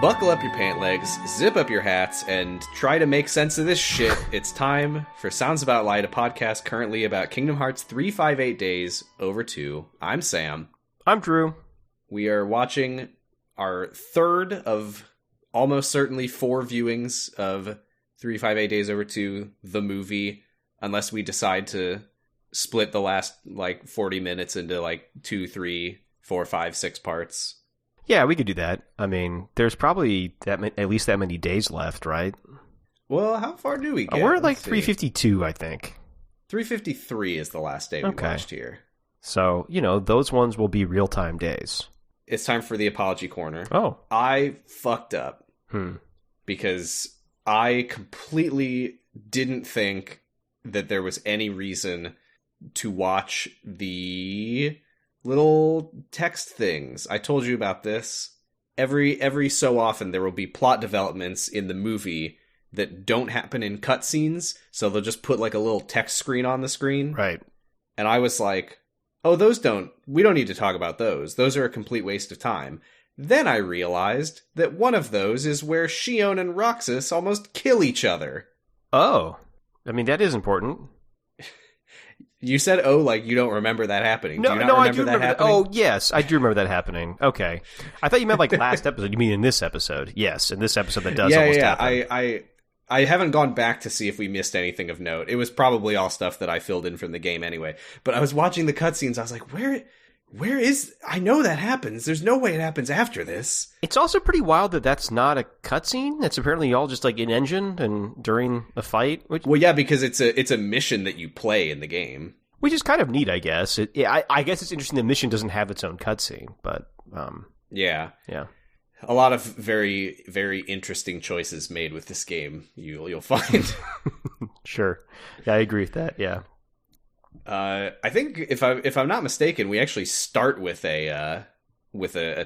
Buckle up your pant legs, zip up your hats, and try to make sense of this shit. It's time for Sounds About Light, a podcast currently about Kingdom Hearts 358 Days Over 2. I'm Sam. I'm Drew. We are watching our third of almost certainly 4 viewings of 358 Days Over 2, the movie, unless we decide to split the last, 40 minutes into, 2, 3, 4, 5, 6 parts. Yeah, we could do that. I mean, there's probably at least that many days left, right? Well, how far do we get? We're at 352, I think. 353 is the last day we watched here. So, those ones will be real-time days. It's time for the apology corner. Oh. I fucked up. Because I completely didn't think that there was any reason to watch the little text things. I told you about this. Every so often there will be plot developments in the movie that don't happen in cutscenes, so they'll just put a little text screen on the screen. Right. And I was like, oh, we don't need to talk about those. Those are a complete waste of time. Then I realized that one of those is where Xion and Roxas almost kill each other. Oh. I mean, that is important. You said, you don't remember that happening. No, do you not I do remember that. Oh, yes, I do remember that happening. Okay. I thought you meant last episode. You mean in this episode? Yes, in this episode that does almost happen. I haven't gone back to see if we missed anything of note. It was probably all stuff that I filled in from the game anyway. But I was watching the cutscenes. I was like, where is... I know that happens. There's no way it happens after this. It's also pretty wild that that's not a cutscene. It's apparently all just in engine and during a fight. Well, yeah, because it's a mission that you play in the game. Which is kind of neat, I guess. I guess it's interesting the mission doesn't have its own cutscene, but... Yeah. A lot of very, very interesting choices made with this game, you'll find. Sure. Yeah, I agree with that, yeah. I think if I'm not mistaken, we actually start with a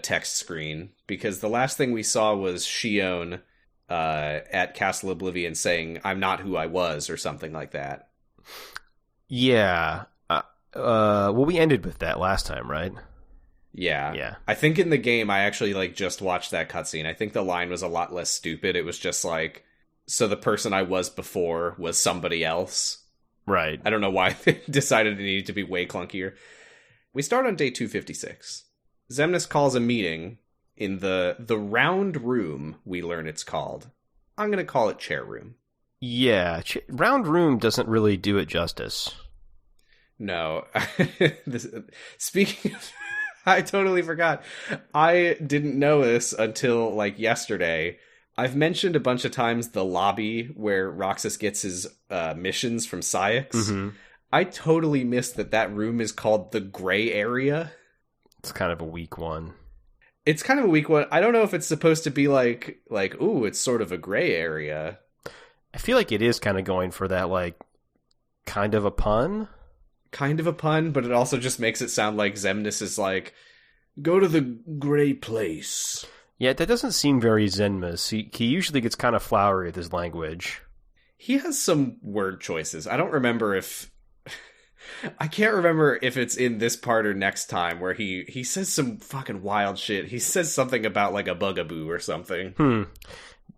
text screen, because the last thing we saw was Xion at Castle Oblivion saying, "I'm not who I was," or something like that. Yeah. Well, we ended with that last time, right? Yeah. I think in the game, I actually just watched that cutscene. I think the line was a lot less stupid. It was just so the person I was before was somebody else. Right. I don't know why they decided it needed to be way clunkier. We start on day 256. Xemnas calls a meeting in the round room, we learn it's called. I'm going to call it chair room. Yeah, round room doesn't really do it justice. No. Speaking of... I totally forgot. I didn't know this until, yesterday. I've mentioned a bunch of times the lobby where Roxas gets his missions from Syx. Mm-hmm. I totally missed that room is called the gray area. It's kind of a weak one. It's kind of a weak one. I don't know if it's supposed to be ooh, it's sort of a gray area. I feel like it is kind of going for that, kind of a pun. Kind of a pun, but it also just makes it sound like Xemnas is go to the gray place. Yeah, that doesn't seem very Xemnas. He usually gets kind of flowery with his language. He has some word choices. I don't remember if... I can't remember if it's in this part or next time where he says some fucking wild shit. He says something about a bugaboo or something.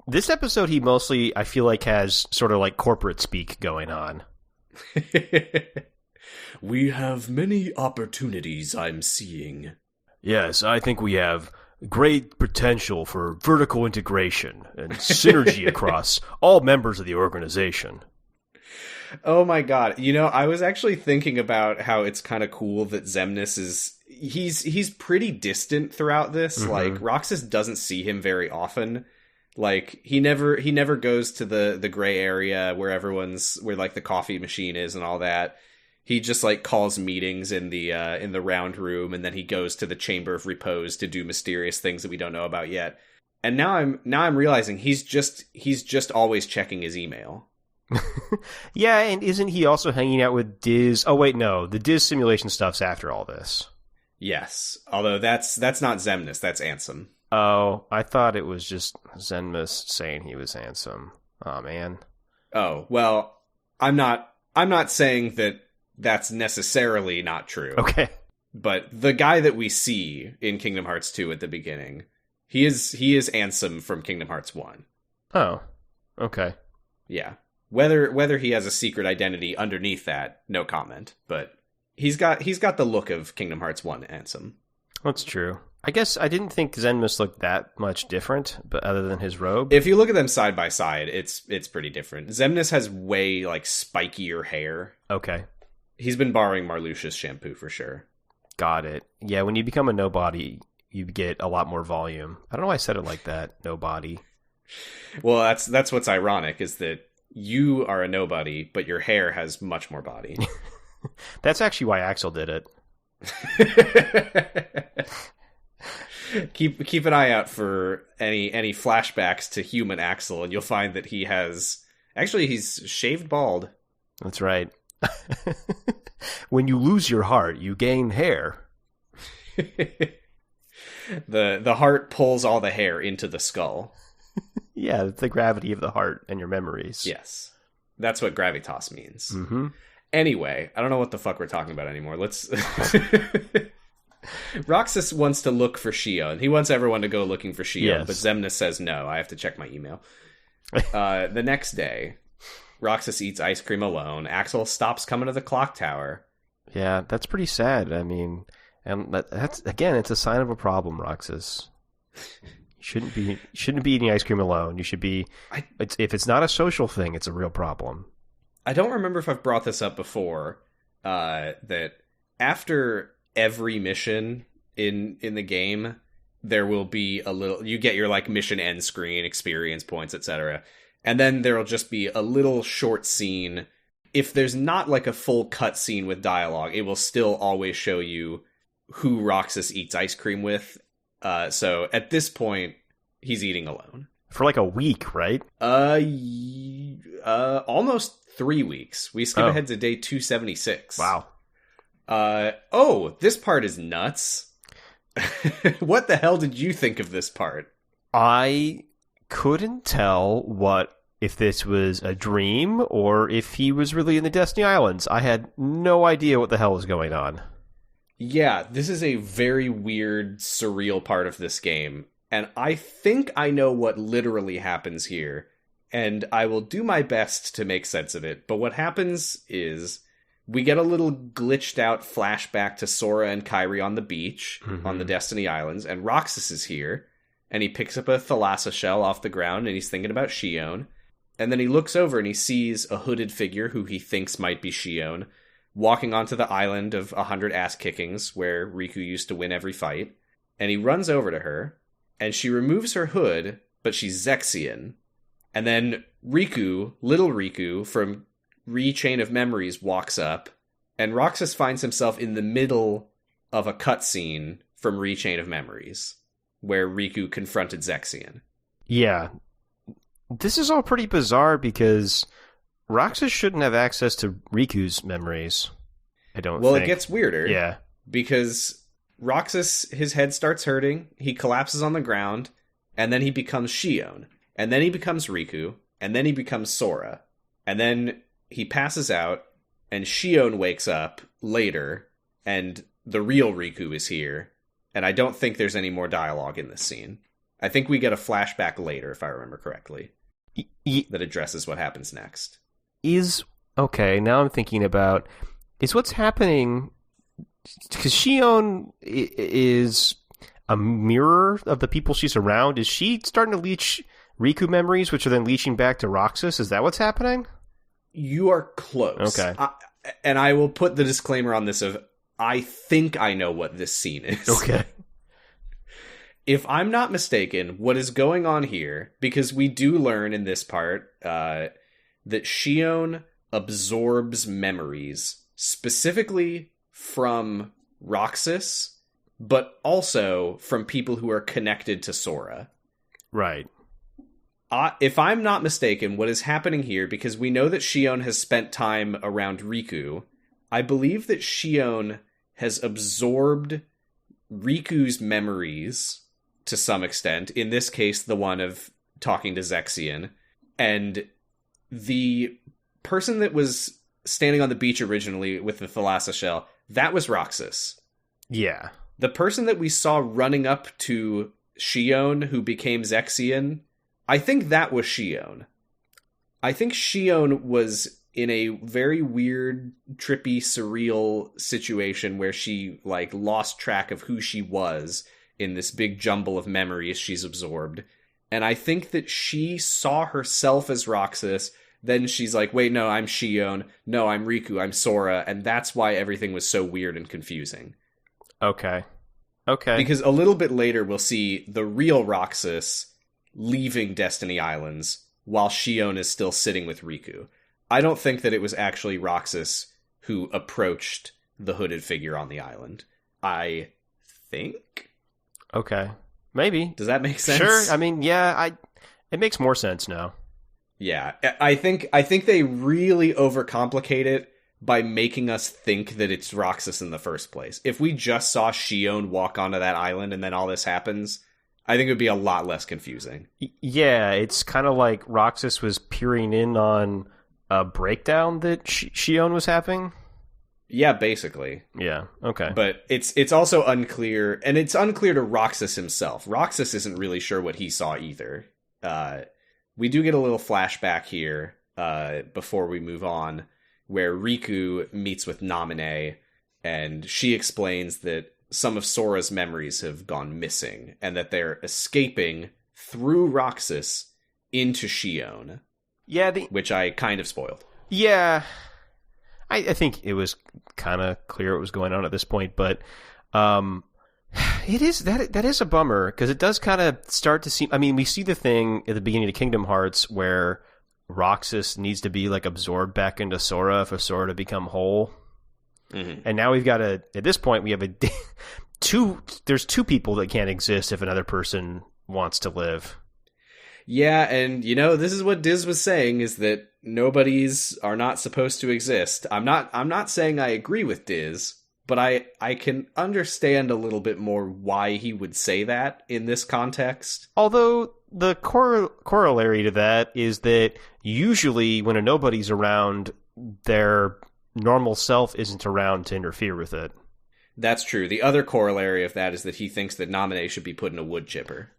This episode he mostly, I feel has sort of corporate speak going on. We have many opportunities I'm seeing. Yes, I think we have great potential for vertical integration and synergy across all members of the organization. Oh my god. I was actually thinking about how it's kind of cool that Xemnas is... He's pretty distant throughout this. Mm-hmm. Roxas doesn't see him very often. He never goes to the gray area where the coffee machine is and all that. He just calls meetings in the round room, and then he goes to the Chamber of Repose to do mysterious things that we don't know about yet. And now I'm realizing he's just always checking his email. Yeah, and isn't he also hanging out with Diz? Oh wait, no, the Diz simulation stuff's after all this. Yes, although that's not Xemnas, that's Ansem. Oh, I thought it was just Xemnas saying he was Ansem. Oh man. Oh well, I'm not saying that that's necessarily not true. Okay. But the guy that we see in Kingdom Hearts 2 at the beginning, He is Ansem from Kingdom Hearts 1. Oh, okay. Yeah. Whether he has a secret identity underneath that, no comment. But he's got the look of Kingdom Hearts 1 Ansem. That's true. I guess I didn't think Zenmus looked that much different, but other than his robe. If you look at them side by side, it's pretty different. Xemnas has way like spikier hair. Okay. He's been borrowing Marluxia's shampoo for sure. Got it. Yeah, when you become a nobody, you get a lot more volume. I don't know why I said it like that, nobody. Well, that's what's ironic, is that you are a nobody, but your hair has much more body. That's actually why Axel did it. Keep an eye out for any flashbacks to human Axel, and you'll find that he's shaved bald. That's right. When you lose your heart, you gain hair. The heart pulls all the hair into the skull. Yeah, it's the gravity of the heart and your memories. Yes. That's what gravitas means. Mm-hmm. Anyway, I don't know what the fuck we're talking about anymore. Let's... Roxas wants to look for Xion. He wants everyone to go looking for Xion, yes. But Xemnas says no. I have to check my email. The next day, Roxas eats ice cream alone. Axel stops coming to the clock tower. Yeah, that's pretty sad. I mean, and that's again, it's a sign of a problem, Roxas. You shouldn't be eating ice cream alone. You should be. If it's not a social thing, it's a real problem. I don't remember if I've brought this up before. That after every mission in the game, there will be a little. You get your like mission end screen, experience points, etc. And then there'll just be a little short scene. If there's not like a full cut scene with dialogue, it will still always show you who Roxas eats ice cream with. So at this point, he's eating alone. For like a week, right? Almost 3 weeks. We skip ahead to day 276. Wow. This part is nuts. What the hell did you think of this part? I couldn't tell if this was a dream or if he was really in the Destiny Islands. I had no idea what the hell was going on. Yeah, this is a very weird, surreal part of this game. And I think I know what literally happens here. And I will do my best to make sense of it. But what happens is we get a little glitched out flashback to Sora and Kairi on the beach on the Destiny Islands. And Roxas is here. And he picks up a thalassa shell off the ground and he's thinking about Xion. And then he looks over and he sees a hooded figure who he thinks might be Xion walking onto the island of 100 ass kickings where Riku used to win every fight. And he runs over to her and she removes her hood, but she's Zexion. And then Riku, little Riku from Chain of Memories, walks up and Roxas finds himself in the middle of a cutscene from Chain of Memories where Riku confronted Zexion. Yeah. This is all pretty bizarre because Roxas shouldn't have access to Riku's memories, I don't think. Well, it gets weirder. Yeah. Because Roxas, his head starts hurting, he collapses on the ground, and then he becomes Xion. And then he becomes Riku, and then he becomes Sora. And then he passes out, and Xion wakes up later, and the real Riku is here. And I don't think there's any more dialogue in this scene. I think we get a flashback later, if I remember correctly, that addresses what happens next. Okay, now I'm thinking about, is what's happening, because Xion is a mirror of the people she's around. Is she starting to leech Riku memories, which are then leeching back to Roxas? Is that what's happening? You are close. Okay. And I will put the disclaimer on this of, I think I know what this scene is. Okay. If I'm not mistaken, what is going on here, because we do learn in this part that Xion absorbs memories, specifically from Roxas, but also from people who are connected to Sora. Right. If I'm not mistaken, what is happening here, because we know that Xion has spent time around Riku, I believe that Xion has absorbed Riku's memories to some extent, in this case, the one of talking to Zexion, and the person that was standing on the beach originally with the thalassa shell, that was Roxas. Yeah. The person that we saw running up to Xion, who became Zexion, I think that was Xion. I think Xion was in a very weird, trippy, surreal situation where she, like, lost track of who she was in this big jumble of memories she's absorbed. And I think that she saw herself as Roxas, then she's like, wait, no, I'm Xion, no, I'm Riku, I'm Sora, and that's why everything was so weird and confusing. Okay. Because a little bit later, we'll see the real Roxas leaving Destiny Islands, while Xion is still sitting with Riku. I don't think that it was actually Roxas who approached the hooded figure on the island. I think. Okay. Maybe. Does that make sense? Sure. I mean, yeah, it makes more sense now. Yeah. I think they really overcomplicate it by making us think that it's Roxas in the first place. If we just saw Xion walk onto that island and then all this happens, I think it would be a lot less confusing. Yeah, it's kind of like Roxas was peering in on a breakdown that Xion was having. Yeah, basically. Yeah, okay. But it's also unclear, and it's unclear to Roxas himself. Roxas isn't really sure what he saw either. We do get a little flashback here before we move on, where Riku meets with Naminé, and she explains that some of Sora's memories have gone missing, and that they're escaping through Roxas into Xion. Yeah, which I kind of spoiled. Yeah, I think it was kind of clear what was going on at this point, but it is that is a bummer, because it does kind of start to seem. I mean, we see the thing at the beginning of Kingdom Hearts where Roxas needs to be like absorbed back into Sora for Sora to become whole, and now we've got at this point we have there's two people that can't exist if another person wants to live. Yeah, and this is what Diz was saying, is that nobodies are not supposed to exist. I'm not saying I agree with Diz, but I can understand a little bit more why he would say that in this context. Although the corollary to that is that usually when a nobody's around, their normal self isn't around to interfere with it. That's true. The other corollary of that is that he thinks that Naminé should be put in a wood chipper.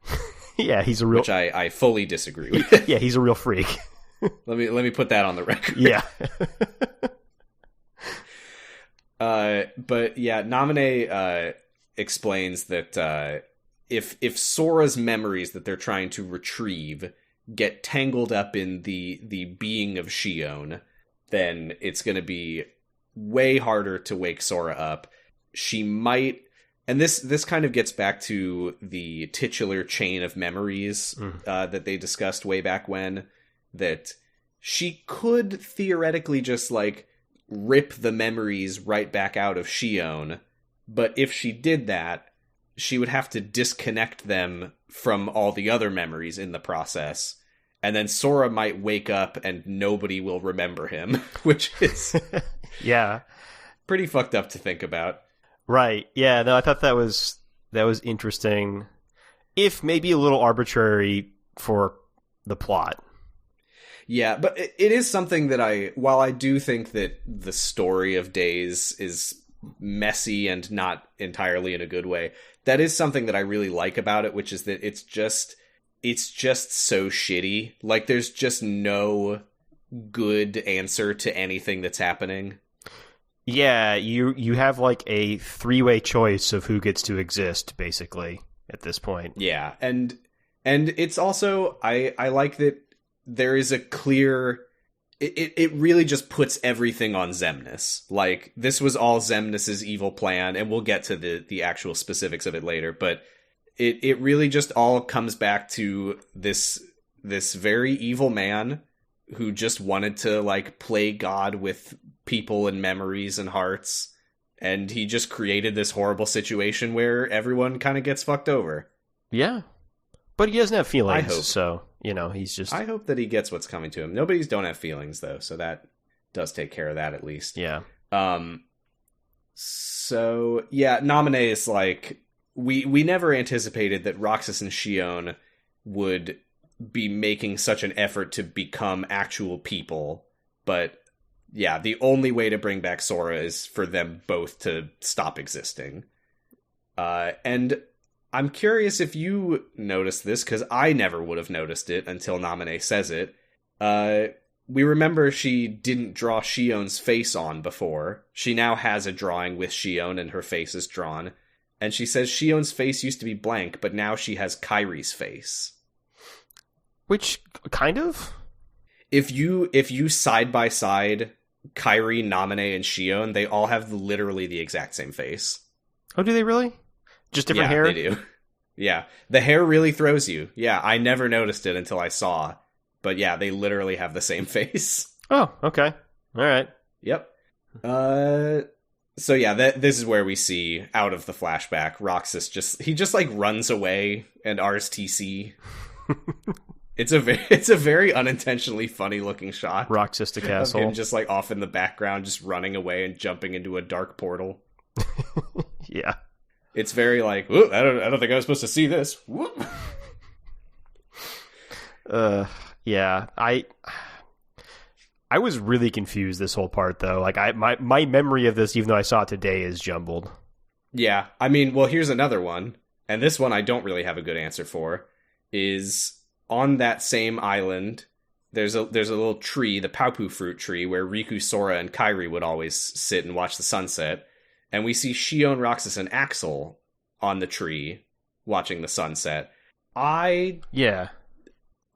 Yeah, he's a real... Which I fully disagree with. Yeah, he's a real freak. Let me put that on the record. Yeah. But yeah, Naminé explains that if Sora's memories that they're trying to retrieve get tangled up in the being of Xion, then it's going to be way harder to wake Sora up. She might... And this kind of gets back to the titular chain of memories that they discussed way back when, that she could theoretically just, like, rip the memories right back out of Xion, but if she did that, she would have to disconnect them from all the other memories in the process, and then Sora might wake up and nobody will remember him, which is yeah, pretty fucked up to think about. Right. Yeah, no, I thought that was interesting, if maybe a little arbitrary for the plot. Yeah, but it is something that while I do think that the story of Days is messy and not entirely in a good way, that is something that I really like about it, which is that it's just so shitty. Like, there's just no good answer to anything that's happening. Yeah, you have like a three-way choice of who gets to exist, basically, at this point. Yeah, and it's also, I like that there is a clear... It really just puts everything on Xemnas. Like, this was all Xemnas' evil plan, and we'll get to the actual specifics of it later, but it really just all comes back to this very evil man who just wanted to, like, play God with people and memories and hearts, and he just created this horrible situation where everyone kind of gets fucked over. Yeah. But he doesn't have feelings, I hope. So, he's just... I hope that he gets what's coming to him. Nobody's don't have feelings, though, so that does take care of that, at least. Yeah. So, yeah, Naminé is like... We never anticipated that Roxas and Xion would be making such an effort to become actual people, but yeah, the only way to bring back Sora is for them both to stop existing. And I'm curious if you noticed this, because I never would have noticed it until Naminé says it. We remember she didn't draw Xion's face on before. She now has a drawing with Xion and her face is drawn. And she says Xion's face used to be blank, but now she has Kairi's face. Which, kind of? If you side by side Kairi, Naminé, and Xion, they all have literally the exact same face. Oh, do they really? Just different hair? Yeah, they do. Yeah, the hair really throws you. Yeah, I never noticed it until I saw. But yeah, they literally have the same face. Oh, okay. All right. Yep. So yeah, this is where we see, out of the flashback, Roxas just like runs away and RSTC. It's a very unintentionally funny looking shot. Roxas to castle. Of him just like off in the background, just running away and jumping into a dark portal. Yeah. It's very like, I don't think I was supposed to see this. Whoop. Yeah. I was really confused this whole part though. Like my memory of this, even though I saw it today, is jumbled. Yeah. I mean, well, here's another one, and this one I don't really have a good answer for. Is on that same island, there's a little tree, the Paupu fruit tree, where Riku, Sora, and Kairi would always sit and watch the sunset. And we see Xion, Roxas, and Axel on the tree watching the sunset. I'm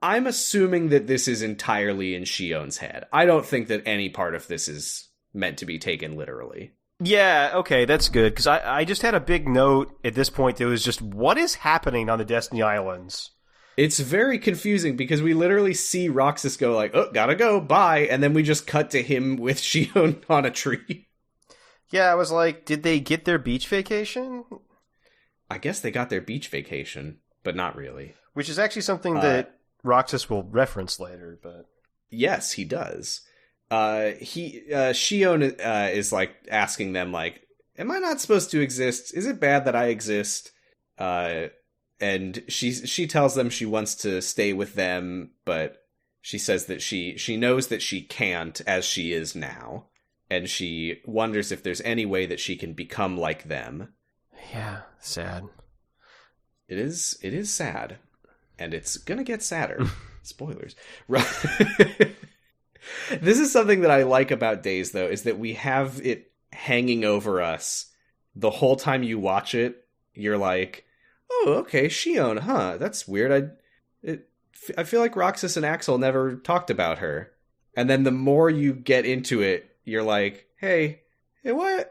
assuming that this is entirely in Xion's head. I don't think that any part of this is meant to be taken literally. Yeah, okay, that's good. Because I just had a big note at this point that was just, what is happening on the Destiny Islands? It's very confusing because we literally see Roxas go like, oh, gotta go, bye. And then we just cut to him with Xion on a tree. Yeah, I was like, did they get their beach vacation? I guess they got their beach vacation, but not really. Which is actually something that Roxas will reference later, but... Yes, he does. Xion is like asking them like, am I not supposed to exist? Is it bad that I exist? And she tells them she wants to stay with them, but she says that she knows that she can't as she is now. And she wonders if there's any way that she can become like them. Yeah, sad. It is sad. And it's gonna get sadder. Spoilers. This is something that I like about Days, though, is that we have it hanging over us. The whole time you watch it, you're like, oh, okay, Xion, huh? That's weird. I feel like Roxas and Axel never talked about her. And then the more you get into it, you're like, hey, why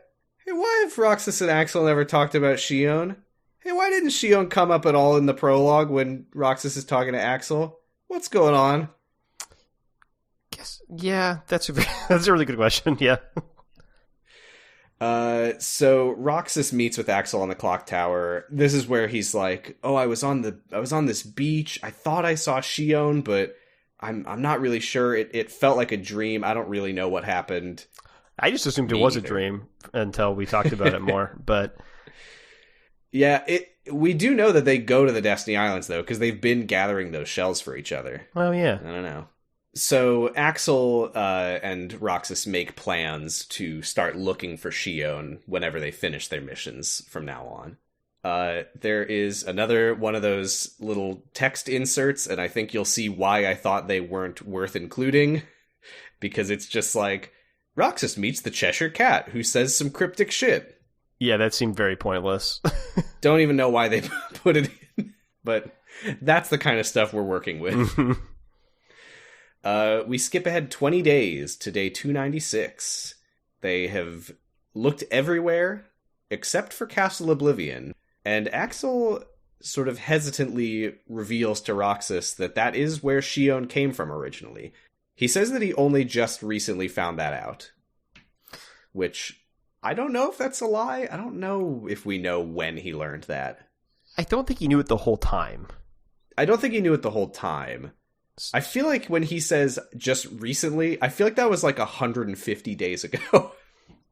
have Roxas and Axel never talked about Xion? Hey, why didn't Xion come up at all in the prologue when Roxas is talking to Axel? What's going on? Yeah, that's a really good question, yeah. So Roxas meets with Axel on the clock tower. This is where he's like, oh, I was on this beach. I thought I saw Xion, but I'm not really sure. It felt like a dream. I don't really know what happened. I just assumed it was a dream until we talked about it more, but... Yeah, we do know that they go to the Destiny Islands, though, because they've been gathering those shells for each other. Oh, yeah. I don't know. So Axel and Roxas make plans to start looking for Xion whenever they finish their missions from now on. There is another one of those little text inserts, and I think you'll see why I thought they weren't worth including, because it's just like, Roxas meets the Cheshire Cat, who says some cryptic shit. Yeah, that seemed very pointless. Don't even know why they put it in, but that's the kind of stuff we're working with. We skip ahead 20 days to day 296. They have looked everywhere except for Castle Oblivion, and Axel sort of hesitantly reveals to Roxas that is where Xion came from originally. He says that he only just recently found that out, which I don't know if that's a lie. I don't know if we know when he learned that. I don't think he knew it the whole time. I don't think he knew it the whole time. I feel like when he says just recently, I feel like that was like 150 days ago.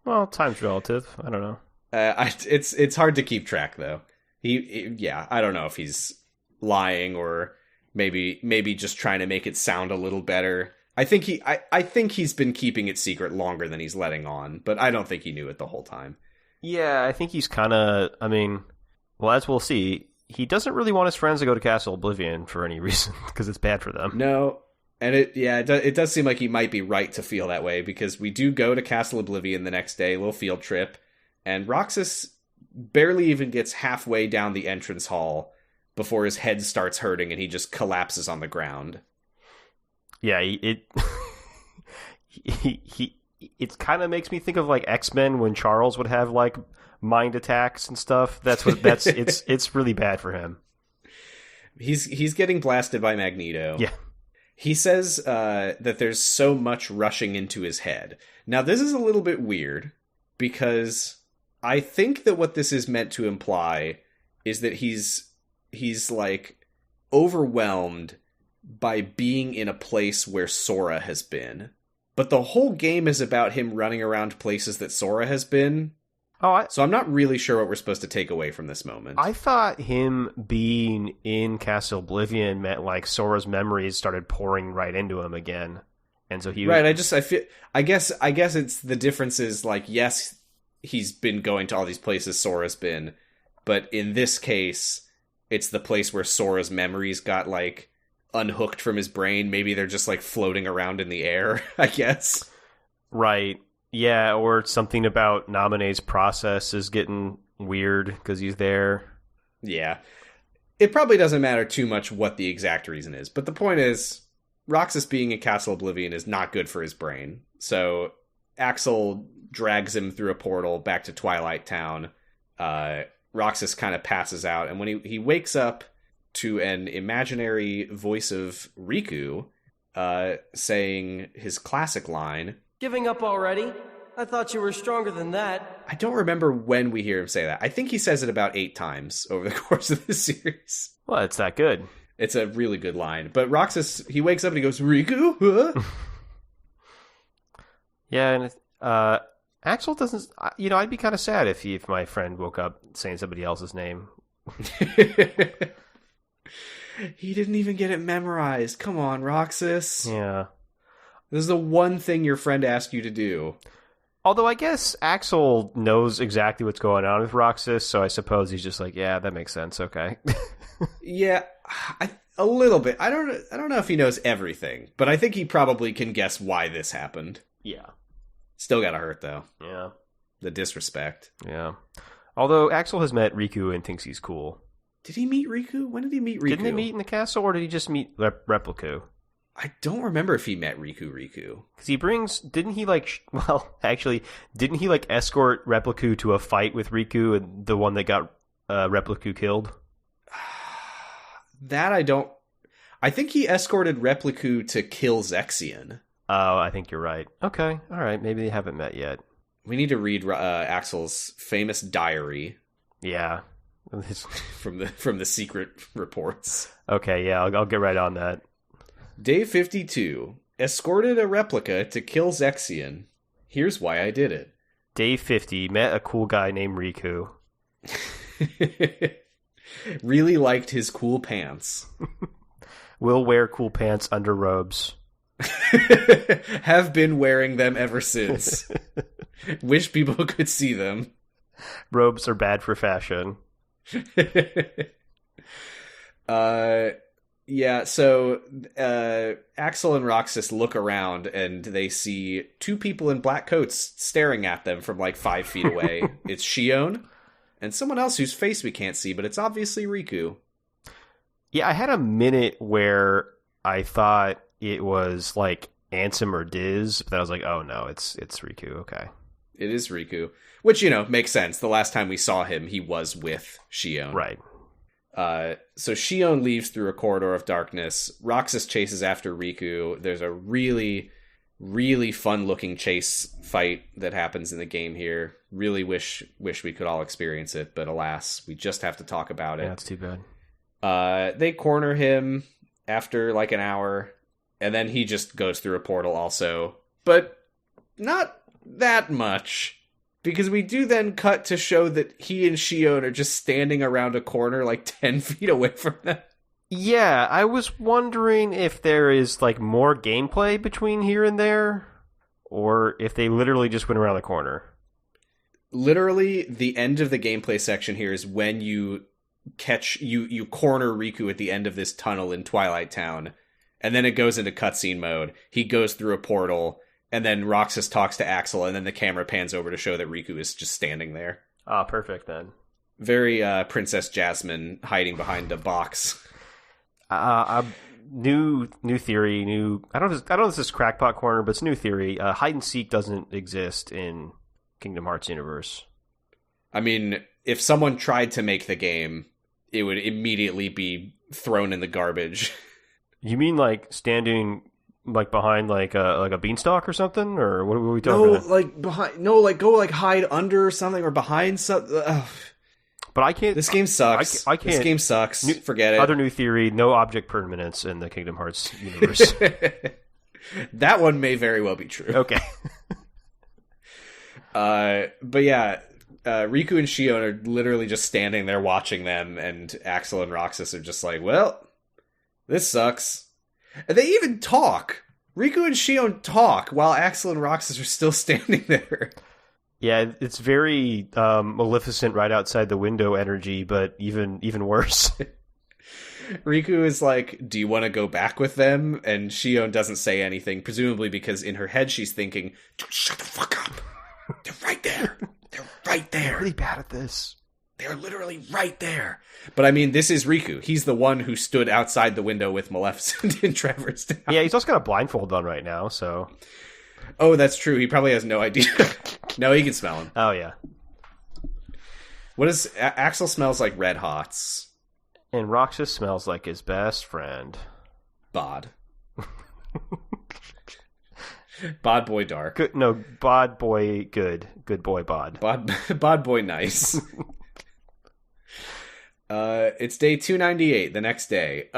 Well, time's relative. I don't know. It's hard to keep track, though. I don't know if he's lying or maybe just trying to make it sound a little better. I think he's been keeping it secret longer than he's letting on, but I don't think he knew it the whole time. Yeah, I think he's kind of, as we'll see, he doesn't really want his friends to go to Castle Oblivion for any reason, because it's bad for them. No, and it does seem like he might be right to feel that way, because we do go to Castle Oblivion the next day, a little field trip, and Roxas barely even gets halfway down the entrance hall before his head starts hurting and he just collapses on the ground. Yeah, it kind of makes me think of like X-Men when Charles would have like mind attacks and stuff. It's really bad for him. He's getting blasted by Magneto. Yeah. He says that there's so much rushing into his head. Now, this is a little bit weird, because I think that what this is meant to imply is that he's like overwhelmed by being in a place where Sora has been. But the whole game is about him running around places that Sora has been. So I'm not really sure what we're supposed to take away from this moment. I thought him being in Castle Oblivion meant like Sora's memories started pouring right into him again. And so he was... Right, I guess it's the difference is like, yes, he's been going to all these places Sora's been, but in this case, it's the place where Sora's memories got like unhooked from his brain. Maybe they're just like floating around in the air, I guess. Right. Yeah, or something about Naminé's process is getting weird because he's there. Yeah. It probably doesn't matter too much what the exact reason is, but the point is, Roxas being in Castle Oblivion is not good for his brain. So Axel drags him through a portal back to Twilight Town. Roxas kind of passes out, and when he wakes up to an imaginary voice of Riku saying his classic line, "Giving up already? I thought you were stronger than that." I don't remember when we hear him say that. I think he says it about 8 times over the course of this series. Well, it's that good. It's a really good line. But Roxas, he wakes up and he goes, "Riku? Huh?" Yeah, and Axel doesn't... I'd be kind of sad if my friend woke up saying somebody else's name. He didn't even get it memorized. Come on, Roxas. Yeah. This is the one thing your friend asked you to do. Although I guess Axel knows exactly what's going on with Roxas, so I suppose he's just like, yeah, that makes sense. Okay. Yeah, a little bit. I don't know if he knows everything, but I think he probably can guess why this happened. Yeah. Still gotta hurt, though. Yeah. The disrespect. Yeah. Although Axel has met Riku and thinks he's cool. Did he meet Riku? When did he meet Riku? Didn't they meet in the castle, or did he just meet Repliku? I don't remember if he met Riku. Because he brings... Didn't he, escort Repliku to a fight with Riku, and the one that got Repliku killed? That I don't... I think he escorted Repliku to kill Xion. Oh, I think you're right. Okay, alright, maybe they haven't met yet. We need to read Axel's famous diary. Yeah. from the secret reports. Okay, yeah, I'll get right on that. Day 52. Escorted a replica to kill Xion. Here's why I did it. Day 50. Met a cool guy named Riku. Really liked his cool pants. Will wear cool pants under robes. Have been wearing them ever since. Wish people could see them. Robes are bad for fashion. Yeah, so Axel and Roxas look around and they see 2 people in black coats staring at them from like 5 feet away. It's Xion and someone else whose face we can't see, but it's obviously Riku. Yeah, I had a minute where I thought it was like Ansem or Diz, but I was like, oh no, it's Riku, okay. It is Riku, which, makes sense. The last time we saw him, he was with Xion. Right. So Xion leaves through a corridor of darkness. Roxas chases after Riku. There's a really, really fun-looking chase fight that happens in the game here. Really wish we could all experience it, but alas, we just have to talk about it. Yeah, it's too bad. They corner him after like an hour, and then he just goes through a portal also. But not that much. Because we do then cut to show that he and Xion are just standing around a corner like 10 feet away from them. Yeah, I was wondering if there is like more gameplay between here and there, or if they literally just went around the corner. Literally, the end of the gameplay section here is when you you corner Riku at the end of this tunnel in Twilight Town, and then it goes into cutscene mode. He goes through a portal, and then Roxas talks to Axel, and then the camera pans over to show that Riku is just standing there. Ah, perfect then. Very Princess Jasmine hiding behind a box. New theory. I don't know if this is Crackpot Corner, but it's new theory. Hide and seek doesn't exist in Kingdom Hearts universe. I mean, if someone tried to make the game, it would immediately be thrown in the garbage. You mean like standing like behind like a beanstalk or something, or what are we talking about? No, like behind. No, like go like hide under something or behind something. But I can't. This game sucks. I can't. This game sucks. Forget it. Other new theory: no object permanence in the Kingdom Hearts universe. That one may very well be true. Okay. But yeah, Riku and Xion are literally just standing there watching them, and Axel and Roxas are just like, "Well, this sucks." And they even talk. Riku and Xion talk while Axel and Roxas are still standing there. Yeah, it's very Maleficent right outside the window energy, but even worse. Riku is like, do you want to go back with them? And Xion doesn't say anything, presumably because in her head she's thinking, dude, shut the fuck up. They're right there. They're right there. They're really bad at this. They're literally right there. But I mean, this is Riku. He's the one who stood outside the window with Maleficent in Trevor's Town. Yeah, he's also got a blindfold on right now, so... Oh, that's true. He probably has no idea. No, he can smell him. Oh, yeah. What is... Axel smells like Red Hots. And Roxas smells like his best friend. Bod. Bod boy dark. Good, no, bod boy good. Good boy bod. Bod boy nice. It's day 298, the next day.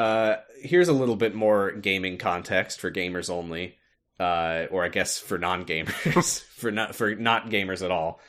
Here's a little bit more gaming context for gamers only. Or I guess for non-gamers, for not gamers at all.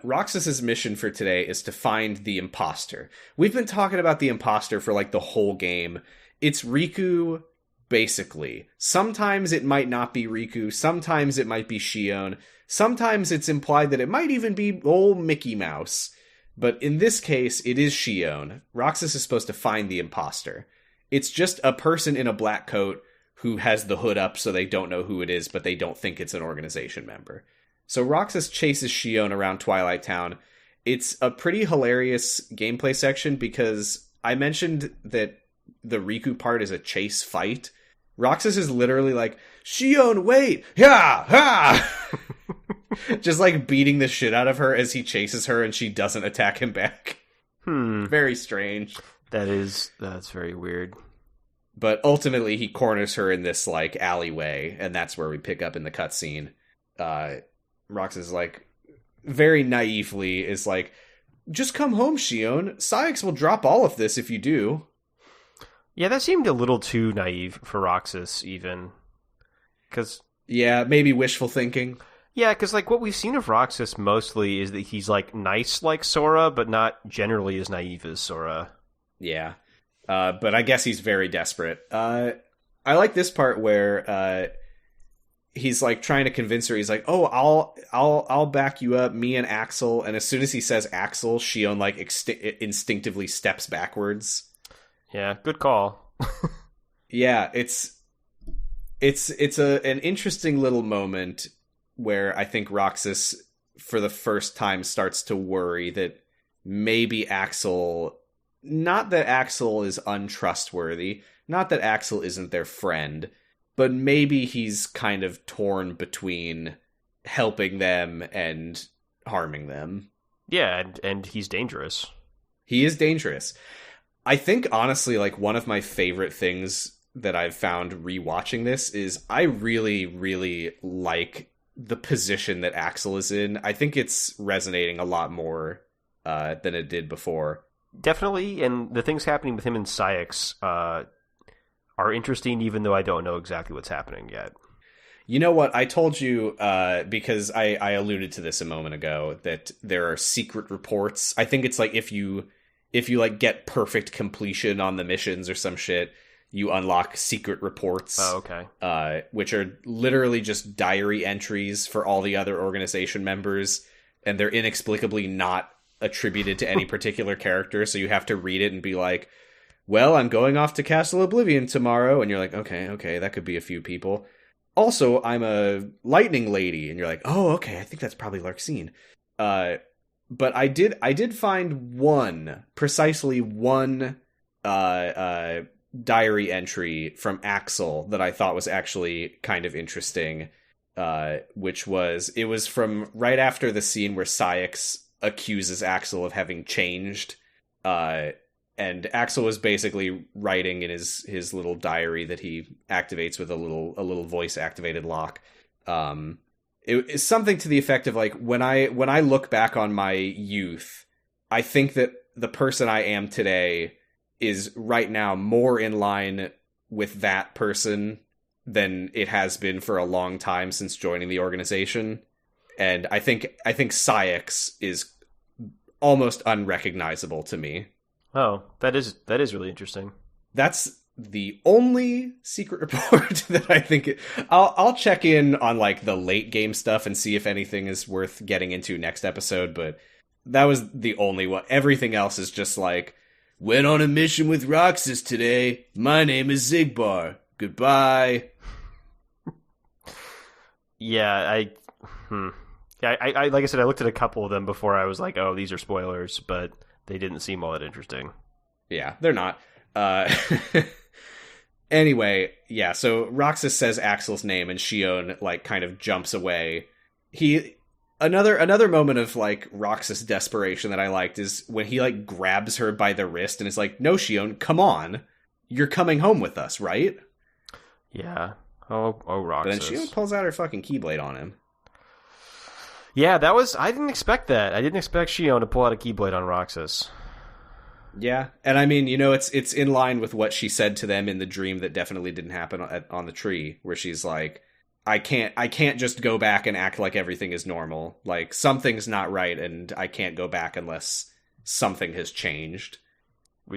Roxas's mission for today is to find the imposter. We've been talking about the imposter for like the whole game. It's Riku, basically. Sometimes it might not be Riku. Sometimes it might be Xion. Sometimes it's implied that it might even be old Mickey Mouse. But in this case, it is Xion. Roxas is supposed to find the imposter. It's just a person in a black coat who has the hood up so they don't know who it is, but they don't think it's an organization member. So Roxas chases Xion around Twilight Town. It's a pretty hilarious gameplay section because I mentioned that the Riku part is a chase fight. Roxas is literally like, Xion, wait! Ha! Ha! Just like beating the shit out of her as he chases her and she doesn't attack him back. Very strange. That's very weird. But ultimately, he corners her in this, like, alleyway, and that's where we pick up in the cutscene. Roxas, like, very naively is like, just come home, Xion. Cyax will drop all of this if you do. Yeah, that seemed a little too naive for Roxas, even. Yeah, maybe wishful thinking. Yeah, because, like, what we've seen of Roxas mostly is that he's, like, nice like Sora, but not generally as naive as Sora. Yeah. But I guess he's very desperate. I like this part where he's like trying to convince her. He's like, "Oh, I'll back you up, me and Axel." And as soon as he says Axel, Xion like instinctively steps backwards. Yeah, good call. Yeah, it's an interesting little moment where I think Roxas, for the first time, starts to worry that maybe Axel. Not that Axel is untrustworthy, not that Axel isn't their friend, but maybe he's kind of torn between helping them and harming them. Yeah, and he's dangerous. He is dangerous. I think, honestly, like, one of my favorite things that I've found rewatching this is I really, really like the position that Axel is in. I think it's resonating a lot more than it did before. Definitely, and the things happening with him and Cyax are interesting, even though I don't know exactly what's happening yet. You know what? I told you, because I alluded to this a moment ago, that there are secret reports. I think it's like if you like get perfect completion on the missions or some shit, you unlock secret reports. Oh, okay. Which are literally just diary entries for all the other organization members, and they're inexplicably not attributed to any particular character, so you have to read it and be like, well, I'm going off to Castle Oblivion tomorrow, and you're like, okay, that could be a few people. Also, I'm a lightning lady, and you're like, oh, okay, I think that's probably Larxene. But I did find precisely one diary entry from Axel that I thought was actually kind of interesting, which was from right after the scene where Cyax accuses Axel of having changed, and Axel was basically writing in his little diary that he activates with a little voice activated lock. It's something to the effect of like, when I look back on my youth, I think that the person I am today is right now more in line with that person than it has been for a long time since joining the organization. And I think Cyax is almost unrecognizable to me. Oh, that is really interesting. That's the only secret report that I think... I'll check in on like the late game stuff and see if anything is worth getting into next episode, but that was the only one. Everything else is just like, went on a mission with Roxas today. My name is Zigbar. Goodbye. Yeah, I like I said, I looked at a couple of them before I was like, oh, these are spoilers, but they didn't seem all that interesting. Yeah, they're not. Anyway, yeah, so Roxas says Axel's name and Xion like kind of jumps away. Another moment of like Roxas desperation that I liked is when he like grabs her by the wrist and is like, "No, Xion, come on. You're coming home with us, right?" Yeah. Oh, Roxas. But then Xion pulls out her fucking Keyblade on him. Yeah, I didn't expect that. I didn't expect Xion to pull out a Keyblade on Roxas. Yeah, and I mean, you know, it's in line with what she said to them in the dream that definitely didn't happen on the tree, where she's like, I can't just go back and act like everything is normal. Like, something's not right, and I can't go back unless something has changed.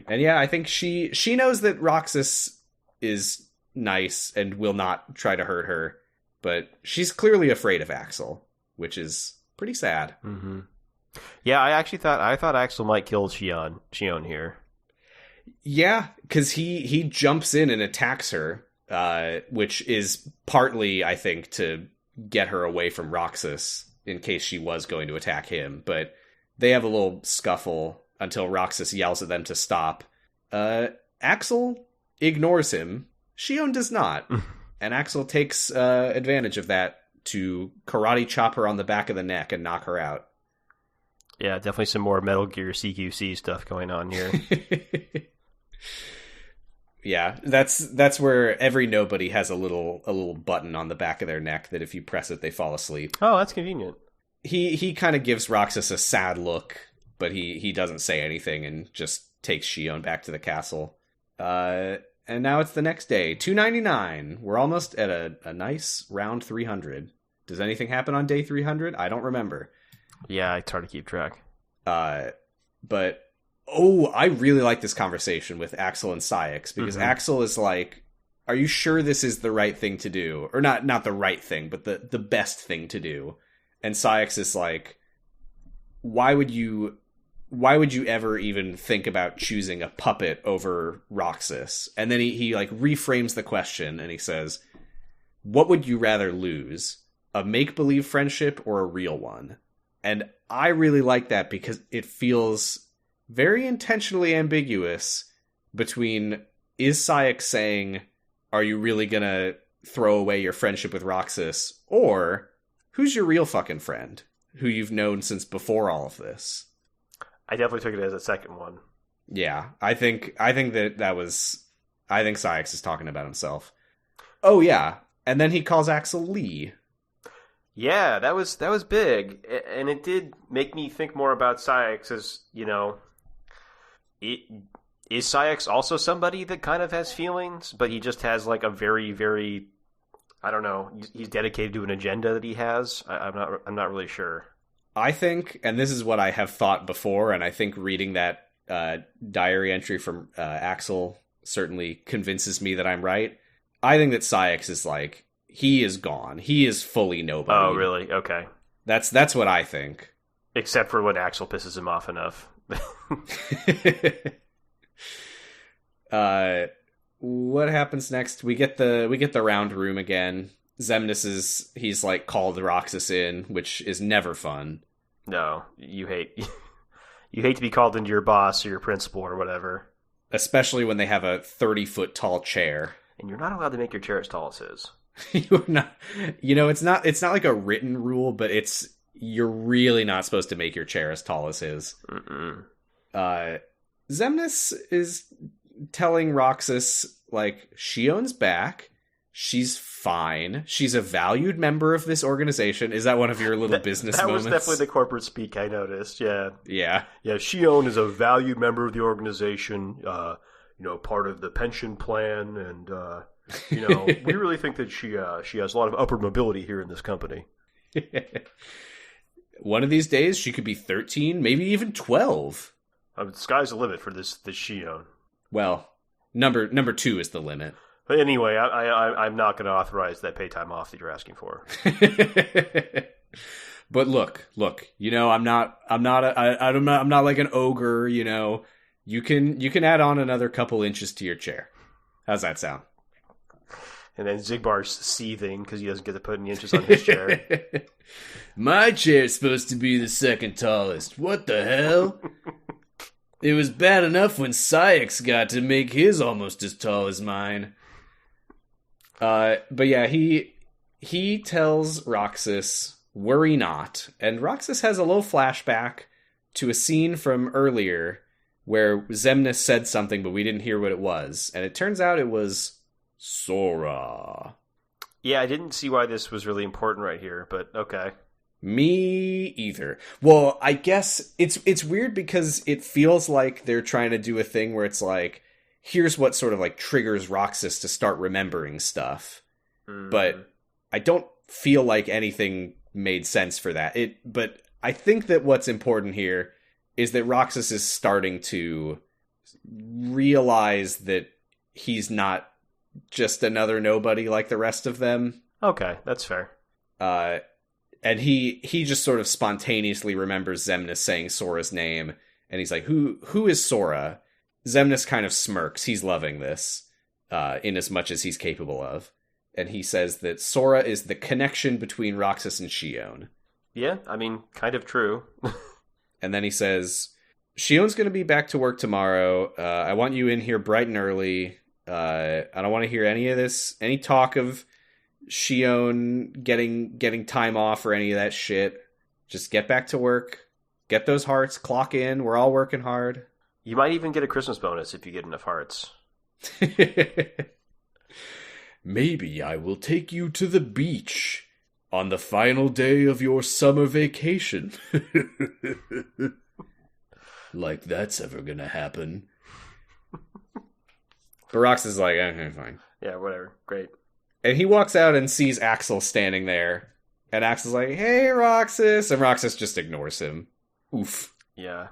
And yeah, I think she knows that Roxas is nice and will not try to hurt her, but she's clearly afraid of Axel, which is pretty sad. Mm-hmm. Yeah, I thought Axel might kill Xion here. Yeah, because he jumps in and attacks her, which is partly, I think, to get her away from Roxas in case she was going to attack him. But they have a little scuffle until Roxas yells at them to stop. Axel ignores him. Xion does not. And Axel takes advantage of that to karate chop her on the back of the neck and knock her out. Yeah, definitely some more Metal Gear CQC stuff going on here. Yeah, that's where every nobody has a little button on the back of their neck that if you press it, they fall asleep. Oh, that's convenient. He kind of gives Roxas a sad look, but he doesn't say anything and just takes Xion back to the castle. And now it's the next day, 299. We're almost at a nice round 300. Does anything happen on day 300? I don't remember. Yeah, it's hard to keep track. But I really like this conversation with Axel and Cyax, because Axel is like, are you sure this is the right thing to do? Or not the right thing, but the best thing to do. And Cyax is like, why would you ever even think about choosing a puppet over Roxas? And then he like reframes the question and he says, what would you rather lose? A make-believe friendship or a real one? And I really like that because it feels very intentionally ambiguous between, is Cyax saying, are you really gonna throw away your friendship with Roxas? Or, who's your real fucking friend? Who you've known since before all of this? I definitely took it as a second one. Yeah, I think Cyax is talking about himself. Oh yeah, and then he calls Axel Lee. Yeah, that was big, and it did make me think more about Cyax as, you know, is Cyax also somebody that kind of has feelings, but he just has like a very, very, I don't know, he's dedicated to an agenda that he has? I'm not really sure. I think, and this is what I have thought before, and I think reading that diary entry from Axel certainly convinces me that I'm right. I think that Cyax is like, he is gone. He is fully nobody. Oh, really? Okay. That's what I think. Except for when Axel pisses him off enough. What happens next? We get the round room again. Xemnas he's like called Roxas in, which is never fun. No, you hate to be called into your boss or your principal or whatever. Especially when they have a 30-foot tall chair. And you're not allowed to make your chair as tall as his. You're not. It's not like a written rule, but you're really not supposed to make your chair as tall as his. Mm-mm. Xemnas is telling Roxas, like, Xion's back. She's fine. She's a valued member of this organization. Is that one of your little business moments? That was definitely the corporate speak I noticed, yeah. Yeah. Yeah, Xion is a valued member of the organization, part of the pension plan, and, we really think that she has a lot of upward mobility here in this company. One of these days, she could be 13, maybe even 12. The sky's the limit for this Xion. Well, number 2 is the limit. But anyway, I'm not going to authorize that pay time off that you're asking for. But look, I'm not like an ogre, You can add on another couple inches to your chair. How's that sound? And then Zigbar's seething because he doesn't get to put any inches on his chair. My chair's supposed to be the second tallest. What the hell? It was bad enough when Syx got to make his almost as tall as mine. But yeah, he tells Roxas, worry not. And Roxas has a little flashback to a scene from earlier where Xemnas said something, but we didn't hear what it was. And it turns out it was Sora. Yeah, I didn't see why this was really important right here, but okay. Me either. Well, I guess it's weird because it feels like they're trying to do a thing where it's like, here's what sort of like triggers Roxas to start remembering stuff. Mm. But I don't feel like anything made sense for that. But I think that what's important here is that Roxas is starting to realize that he's not just another nobody like the rest of them. Okay, that's fair. And he just sort of spontaneously remembers Xemnas saying Sora's name, and he's like, who is Sora? Xemnas kind of smirks. He's loving this, in as much as he's capable of. And he says that Sora is the connection between Roxas and Xion. Yeah, I mean, kind of true. And then he says, Xion's going to be back to work tomorrow. I want you in here bright and early. I don't want to hear any of this, any talk of Xion getting time off or any of that shit. Just get back to work. Get those hearts. Clock in. We're all working hard. You might even get a Christmas bonus if you get enough hearts. Maybe I will take you to the beach on the final day of your summer vacation. Like that's ever gonna happen. But Roxas is like, okay, fine. Yeah, whatever. Great. And he walks out and sees Axel standing there. And Axel's like, hey, Roxas. And Roxas just ignores him. Oof. Yeah.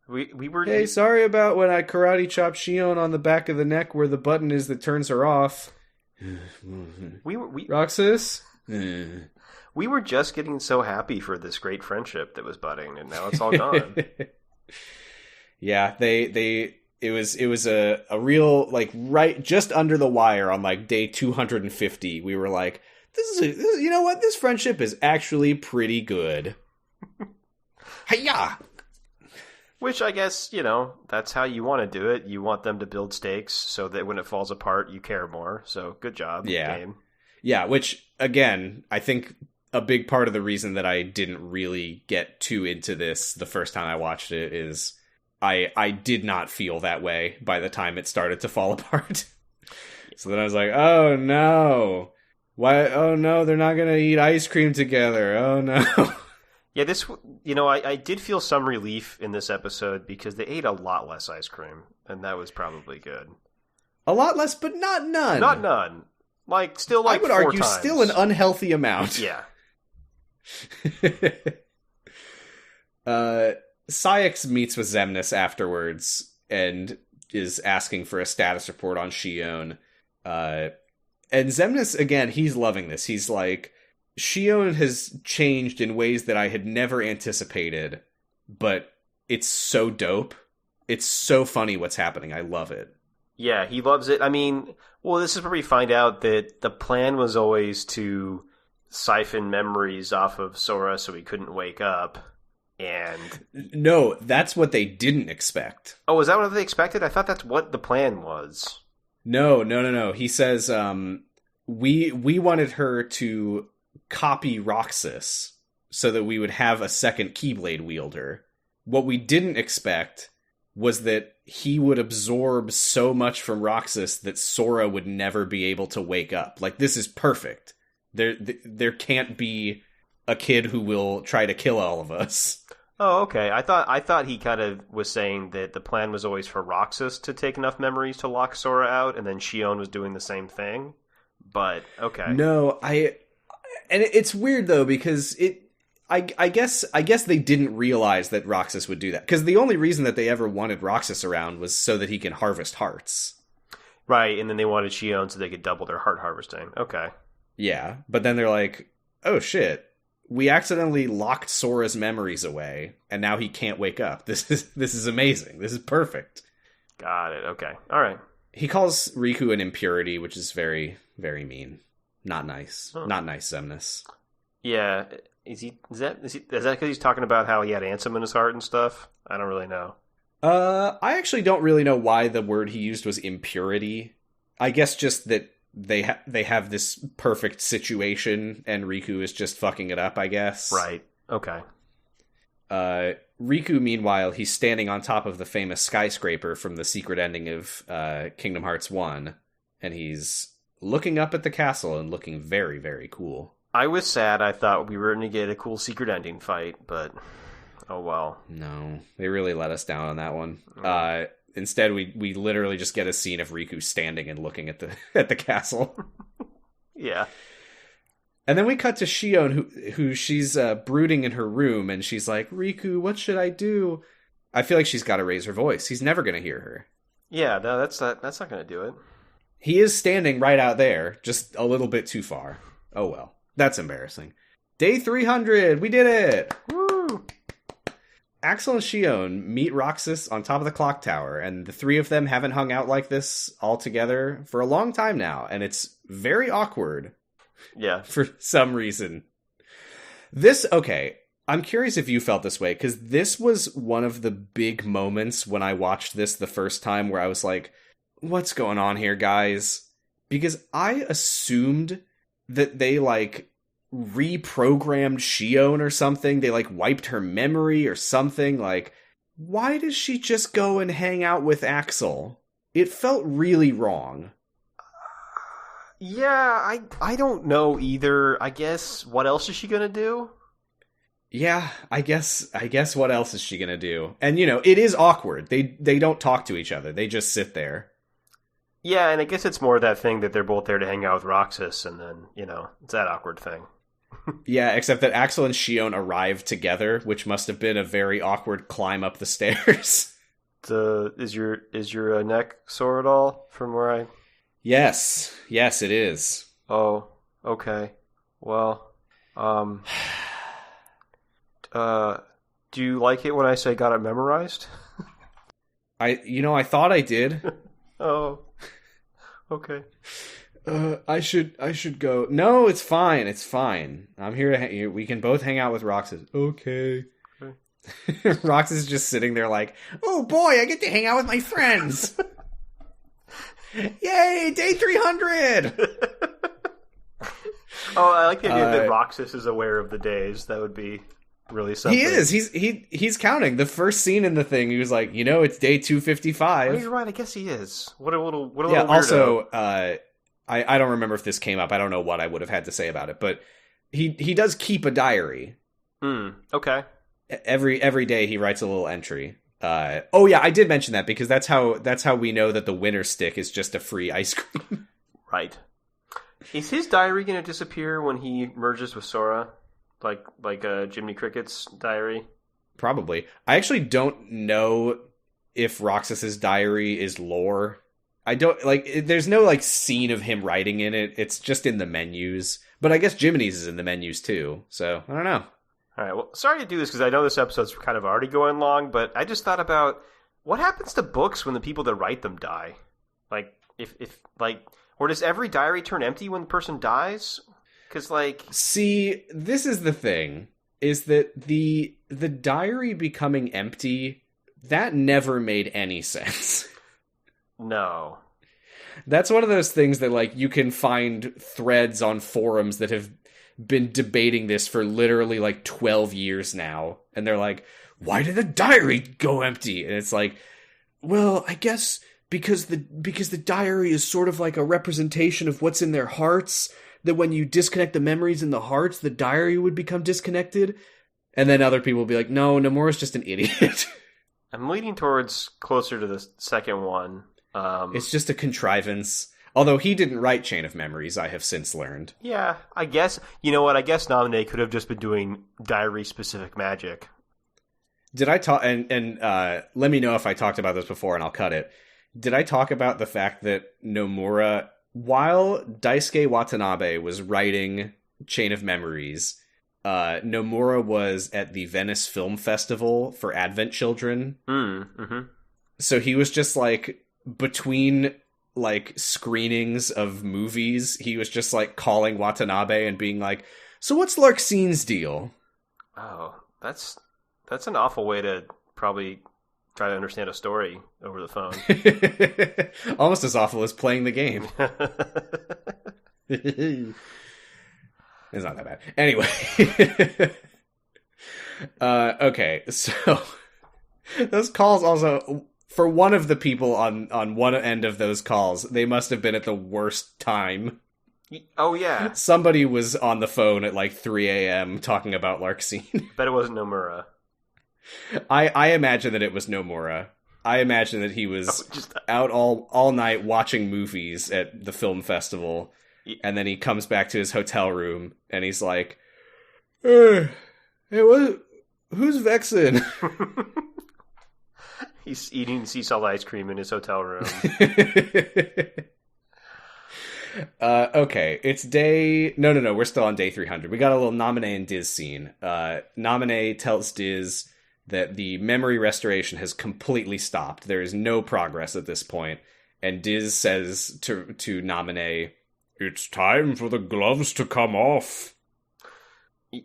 We were... Hey, sorry about when I karate chopped Xion on the back of the neck where the button is that turns her off. Roxas? We were just getting so happy for this great friendship that was budding, and now it's all gone. Yeah, it was a real, like, right just under the wire on like day 250. We were like, this you know what? This friendship is actually pretty good. Hiya! Which I guess, that's how you want to do it. You want them to build stakes so that when it falls apart, you care more. So good job, game. Yeah, which, again, I think a big part of the reason that I didn't really get too into this the first time I watched it is I did not feel that way by the time it started to fall apart. So then I was like, oh no. Why? Oh no, they're not going to eat ice cream together. Oh no. Yeah, I did feel some relief in this episode because they ate a lot less ice cream, and that was probably good. A lot less, but not none. Not none. Still I would 4 argue times. Still an unhealthy amount. Yeah. Syx meets with Xemnas afterwards and is asking for a status report on Xion. And Xemnas, again, he's loving this. He's like, Xion has changed in ways that I had never anticipated, but it's so dope. It's so funny what's happening. I love it. Yeah, he loves it. I mean, well, this is where we find out that the plan was always to siphon memories off of Sora so he couldn't wake up. And no, that's what they didn't expect. Oh, is that what they expected? I thought that's what the plan was. No. He says, we wanted her to copy Roxas so that we would have a second Keyblade wielder. What we didn't expect was that he would absorb so much from Roxas that Sora would never be able to wake up. Like, this is perfect. There can't be a kid who will try to kill all of us. Oh, okay. I thought he kind of was saying that the plan was always for Roxas to take enough memories to lock Sora out, and then Xion was doing the same thing. But okay. No, and it's weird though, because I guess they didn't realize that Roxas would do that, because the only reason that they ever wanted Roxas around was so that he can harvest hearts. Right, and then they wanted Xion so they could double their heart harvesting. Okay. Yeah, but then they're like, oh shit, we accidentally locked Sora's memories away, and now he can't wake up. This is amazing. This is perfect. Got it. Okay. All right. He calls Riku an impurity, which is very, very mean. Not nice. Huh. Not nice, Xemnas. Yeah. Is that because he's talking about how he had Ansem in his heart and stuff? I don't really know. I actually don't really know why the word he used was impurity. I guess just that they have this perfect situation and Riku is just fucking it up, I guess. Right. Okay. Riku, meanwhile, he's standing on top of the famous skyscraper from the secret ending of Kingdom Hearts 1, and he's looking up at the castle and looking very, very cool. I was sad. I thought we were going to get a cool secret ending fight, but oh well. No, they really let us down on that one. Instead, we literally just get a scene of Riku standing and looking at the castle. Yeah. And then we cut to Xion, who she's brooding in her room, and she's like, Riku, what should I do? I feel like she's got to raise her voice. He's never going to hear her. Yeah, no, that's not going to do it. He is standing right out there, just a little bit too far. Oh well, that's embarrassing. Day 300, we did it! Woo! Axel and Xion meet Roxas on top of the clock tower, and the three of them haven't hung out like this all together for a long time now, and it's very awkward. Yeah. For some reason. Okay, I'm curious if you felt this way, because this was one of the big moments when I watched this the first time where I was like, what's going on here, guys? Because I assumed that they, reprogrammed Xion or something. They, wiped her memory or something. Why does she just go and hang out with Axel? It felt really wrong. Yeah, I don't know either. I guess, what else is she gonna do? Yeah, I guess what else is she gonna do? And, it is awkward. They don't talk to each other. They just sit there. Yeah, and I guess it's more that thing that they're both there to hang out with Roxas, and then, it's that awkward thing. Yeah, except that Axel and Xion arrived together, which must have been a very awkward climb up the stairs. Is your neck sore at all from where I... Yes, it is. Oh, okay. Well, do you like it when I say got it memorized? I thought I did. Oh, okay. I should go. No, it's fine. It's fine. I'm here to we can both hang out with Roxas. Okay. Roxas is just sitting there like, oh boy, I get to hang out with my friends. Yay, day 300! Oh, I like the idea that Roxas is aware of the days. That would be really something. He is. He's counting. The first scene in the thing, he was like, it's day 255. Oh, you're right. I guess he is. What a little yeah, weirdo. Also, I don't remember if this came up. I don't know what I would have had to say about it, but he does keep a diary. Okay. Every day he writes a little entry. Oh yeah, I did mention that because that's how we know that the winner stick is just a free ice cream. Right. Is his diary going to disappear when he merges with Sora, like Jiminy Cricket's diary? Probably. I actually don't know if Roxas's diary is lore. I don't, like, there's no, like, scene of him writing in it. It's just in the menus. But I guess Jiminy's is in the menus, too. So, I don't know. All right, well, sorry to do this because I know this episode's kind of already going long, but I just thought about what happens to books when the people that write them die? Like, if or does every diary turn empty when the person dies? Because, like... See, this is the thing, is that the diary becoming empty, that never made any sense. No. That's one of those things that, like, you can find threads on forums that have been debating this for literally, like, 12 years now. And they're like, why did the diary go empty? And it's like, well, I guess because the diary is sort of like a representation of what's in their hearts, that when you disconnect the memories in the hearts, the diary would become disconnected. And then other people will be like, no, Nomura's just an idiot. I'm leaning towards closer to the second one. It's just a contrivance. Although he didn't write Chain of Memories, I have since learned. Yeah, I guess, you know what, I guess Naminé could have just been doing diary-specific magic. Did I talk, and let me know if I talked about this before and I'll cut it. Did I talk about the fact that Nomura, while Daisuke Watanabe was writing Chain of Memories, Nomura was at the Venice Film Festival for Advent Children. Mm-hmm. So he was just, like, between, like, screenings of movies, he was just, like, calling Watanabe and being like, so what's Larxine's deal? Oh, that's an awful way to probably try to understand a story over the phone. Almost as awful as playing the game. It's not that bad. Anyway. Okay, so those calls also, for one of the people on one end of those calls, they must have been at the worst time. Oh, yeah. Somebody was on the phone at like 3 a.m. talking about Larxene. Bet it wasn't Nomura. I imagine that it was Nomura. I imagine that he was out all night watching movies at the film festival, and then he comes back to his hotel room, and he's like, hey, who's Vexen? He's eating sea salt ice cream in his hotel room. Okay, it's day... No, we're still on day 300. We got a little Naminé and Diz scene. Naminé tells Diz that the memory restoration has completely stopped. There is no progress at this point. And Diz says to Naminé, it's time for the gloves to come off.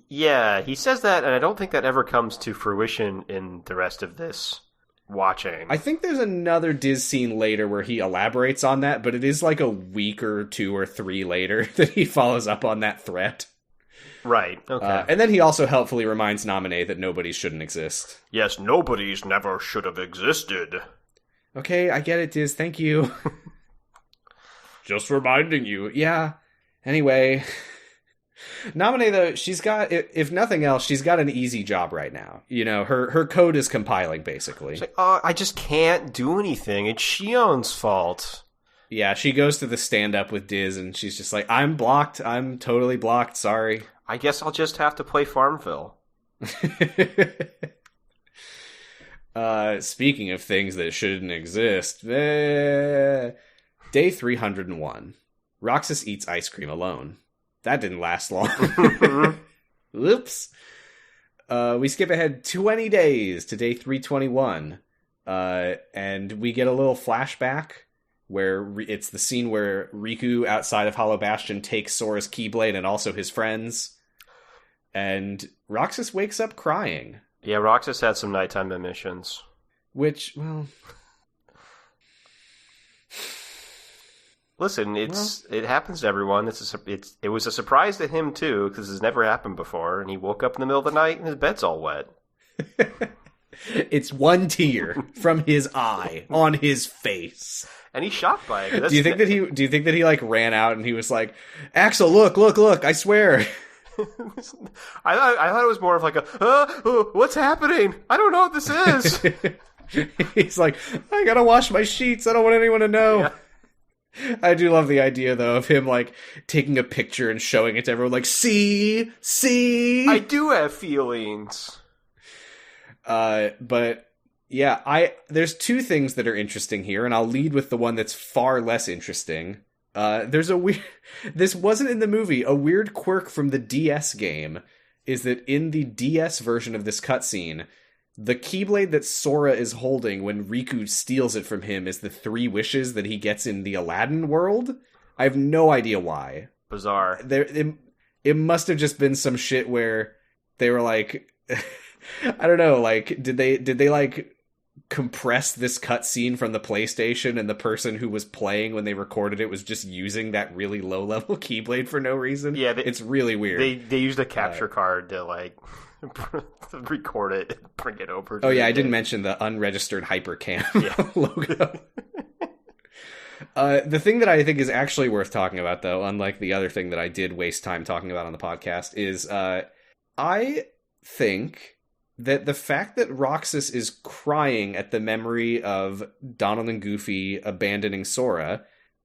Yeah, he says that, and I don't think that ever comes to fruition in the rest of this watching. I think there's another Diz scene later where he elaborates on that, but it is like a week or 2 or 3 later that he follows up on that threat. Right, okay. And then he also helpfully reminds Naminé that nobodies shouldn't exist. Yes, nobodies never should have existed. Okay, I get it, Diz, thank you. Just reminding you. Yeah, anyway... Naminé, though, she's got, if nothing else, she's got an easy job right now. You know, her code is compiling, basically. She's like, oh, I just can't do anything. It's Xion's fault. Yeah, she goes to the stand-up with Diz, and she's just like, I'm blocked. I'm totally blocked. Sorry. I guess I'll just have to play Farmville. Speaking of things that shouldn't exist, day 301. Roxas eats ice cream alone. That didn't last long. Oops. We skip ahead 20 days to day 321. And we get a little flashback where it's the scene where Riku outside of Hollow Bastion takes Sora's Keyblade and also his friends. And Roxas wakes up crying. Yeah, Roxas had some nighttime emissions. Which, well... Listen, it happens to everyone. It was a surprise to him, too, because it's never happened before, and he woke up in the middle of the night and his bed's all wet. It's one tear from his eye on his face. And he's shocked by it. Do you think that he like ran out and he was like, Axel, look, I swear. I thought it was more of like what's happening? I don't know what this is. He's like, I gotta wash my sheets. I don't want anyone to know. Yeah. I do love the idea, though, of him, like, taking a picture and showing it to everyone, like, see? I do have feelings. But Yeah, there's two things that are interesting here, and I'll lead with the one that's far less interesting. There's a weird... This wasn't in the movie. A weird quirk from the DS game is that in the DS version of this cutscene, the Keyblade that Sora is holding when Riku steals it from him is the 3 wishes that he gets in the Aladdin world. I have no idea why. Bizarre. It must have just been some shit where they were like... I don't know, like, did they like compress this cutscene from the PlayStation, and the person who was playing when they recorded it was just using that really low level Keyblade for no reason? Yeah, it's really weird. They used a capture card to like record it and bring it over. Oh yeah, I didn't mention the unregistered Hypercam logo. The thing that I think is actually worth talking about, though, unlike the other thing that I did waste time talking about on the podcast, is I think that the fact that Roxas is crying at the memory of Donald and Goofy abandoning Sora,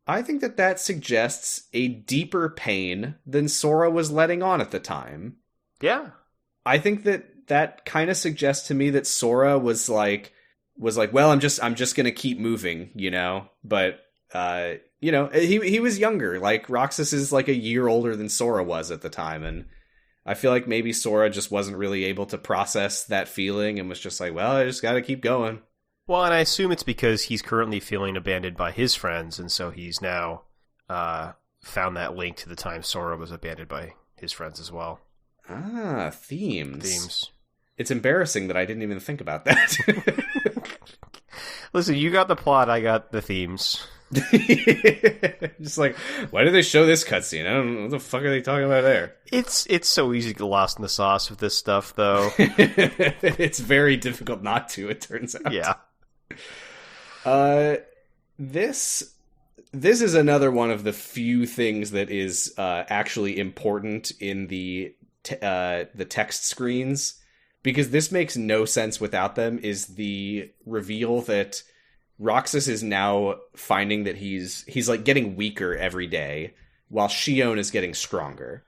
I think that suggests a deeper pain than Sora was letting on at the time. Yeah. I think that kind of suggests to me that Sora was like, well, I'm just going to keep moving, you know? But, you know, he was younger. Like, Roxas is like a year older than Sora was at the time, and I feel like maybe Sora just wasn't really able to process that feeling and was just like, well, I just got to keep going. Well, and I assume it's because he's currently feeling abandoned by his friends, and so he's now found that link to the time Sora was abandoned by his friends as well. Ah, themes. It's embarrassing that I didn't even think about that. Listen, you got the plot, I got the themes. Just like, why did they show this cutscene? I don't know. What the fuck are they talking about there? It's so easy to get lost in the sauce with this stuff, though. It's very difficult not to, it turns out. Yeah. This is another one of the few things that is actually important in the text screens, because this makes no sense without them, is the reveal that Roxas is now finding that he's like getting weaker every day, while Xion is getting stronger.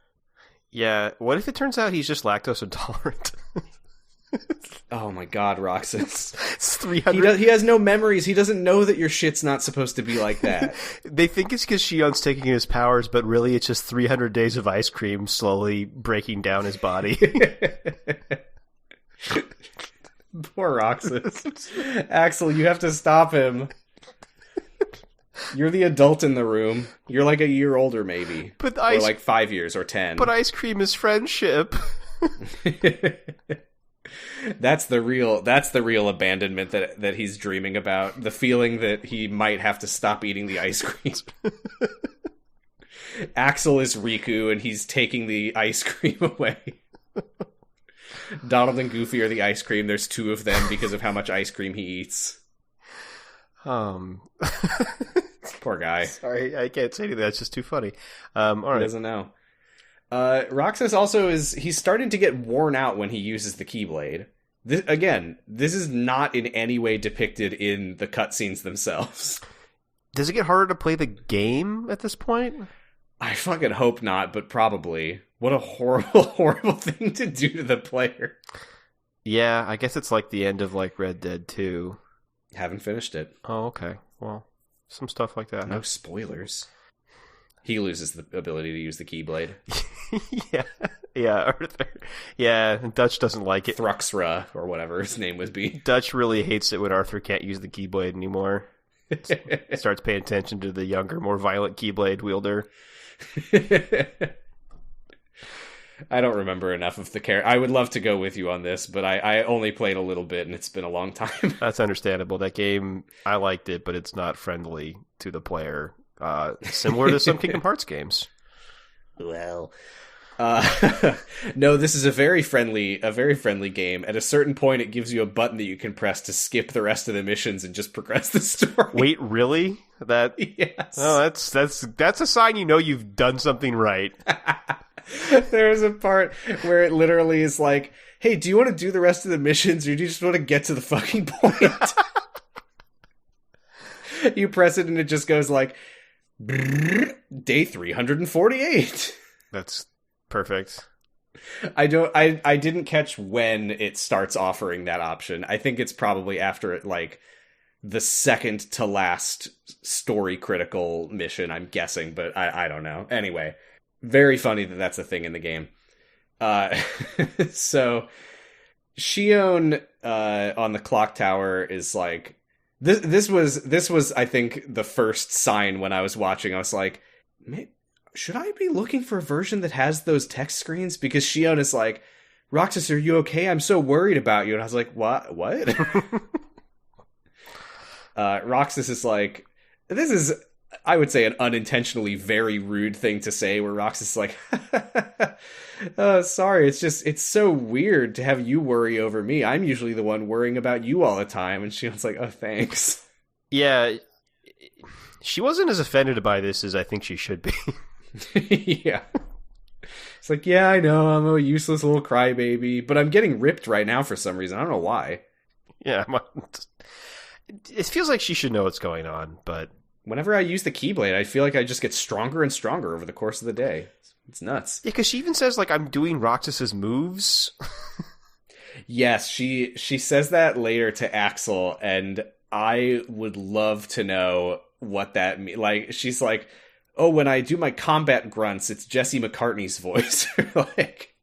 Yeah, what if it turns out he's just lactose intolerant? Oh my god, Roxas. It's 300. He has no memories. He doesn't know that your shit's not supposed to be like that. They think it's because Xion's taking his powers, but really it's just 300 days of ice cream slowly breaking down his body. Poor Roxas. Axel, you have to stop him. You're the adult in the room. You're like a year older, maybe. Or like 5 years or 10. But ice cream is friendship. That's the real abandonment that he's dreaming about. The feeling that he might have to stop eating the ice cream. Axel is Riku, and he's taking the ice cream away. Donald and Goofy are the ice cream. There's 2 of them because of how much ice cream he eats. Poor guy. Sorry, I can't say anything. That's just too funny. All right. He doesn't know. Roxas also he's starting to get worn out when he uses the Keyblade. This is not in any way depicted in the cutscenes themselves. Does it get harder to play the game at this point? I fucking hope not, but probably. What a horrible, horrible thing to do to the player. Yeah, I guess it's like the end of like Red Dead 2. Haven't finished it. Oh, okay. Well, some stuff like that. No spoilers. He loses the ability to use the Keyblade. Arthur. Yeah, and Dutch doesn't like it. Thruxra, or whatever his name would be. Dutch really hates it when Arthur can't use the Keyblade anymore. Starts paying attention to the younger, more violent Keyblade wielder. I don't remember enough of the character. I would love to go with you on this, but I only played a little bit, and it's been a long time. That's understandable. That game, I liked it, but it's not friendly to the player. Similar to some Kingdom Hearts games. Well, no, this is a very friendly game. At a certain point, it gives you a button that you can press to skip the rest of the missions and just progress the story. Wait, really? Yes. Oh, that's a sign you know you've done something right. There's a part where it literally is like, hey, do you want to do the rest of the missions, or do you just want to get to the fucking point? You press it and it just goes like, day 348. That's perfect. I didn't catch when it starts offering that option. I think it's probably after like the second to last story critical mission, I'm guessing, but I don't know. Anyway, very funny that that's a thing in the game. So Xion on the clock tower is like this was I think the first sign when I was watching. I was like, should I be looking for a version that has those text screens? Because Xion is like, Roxas, are you okay? I'm so worried about you. And I was like, what? Roxas is like, this is, I would say, an unintentionally very rude thing to say, where Roxas is like, oh, sorry, it's so weird to have you worry over me. I'm usually the one worrying about you all the time. And Xion's like, oh, thanks. Yeah, she wasn't as offended by this as I think she should be. Yeah. It's like, yeah, I know, I'm a useless little crybaby, but I'm getting ripped right now for some reason. I don't know why. Yeah, it feels like she should know what's going on, but... Whenever I use the Keyblade, I feel like I just get stronger and stronger over the course of the day. It's nuts. Yeah, because she even says, like, I'm doing Roxas's moves. Yes, she says that later to Axel, and I would love to know what that means. Like, she's like, oh, when I do my combat grunts, it's Jesse McCartney's voice. Like,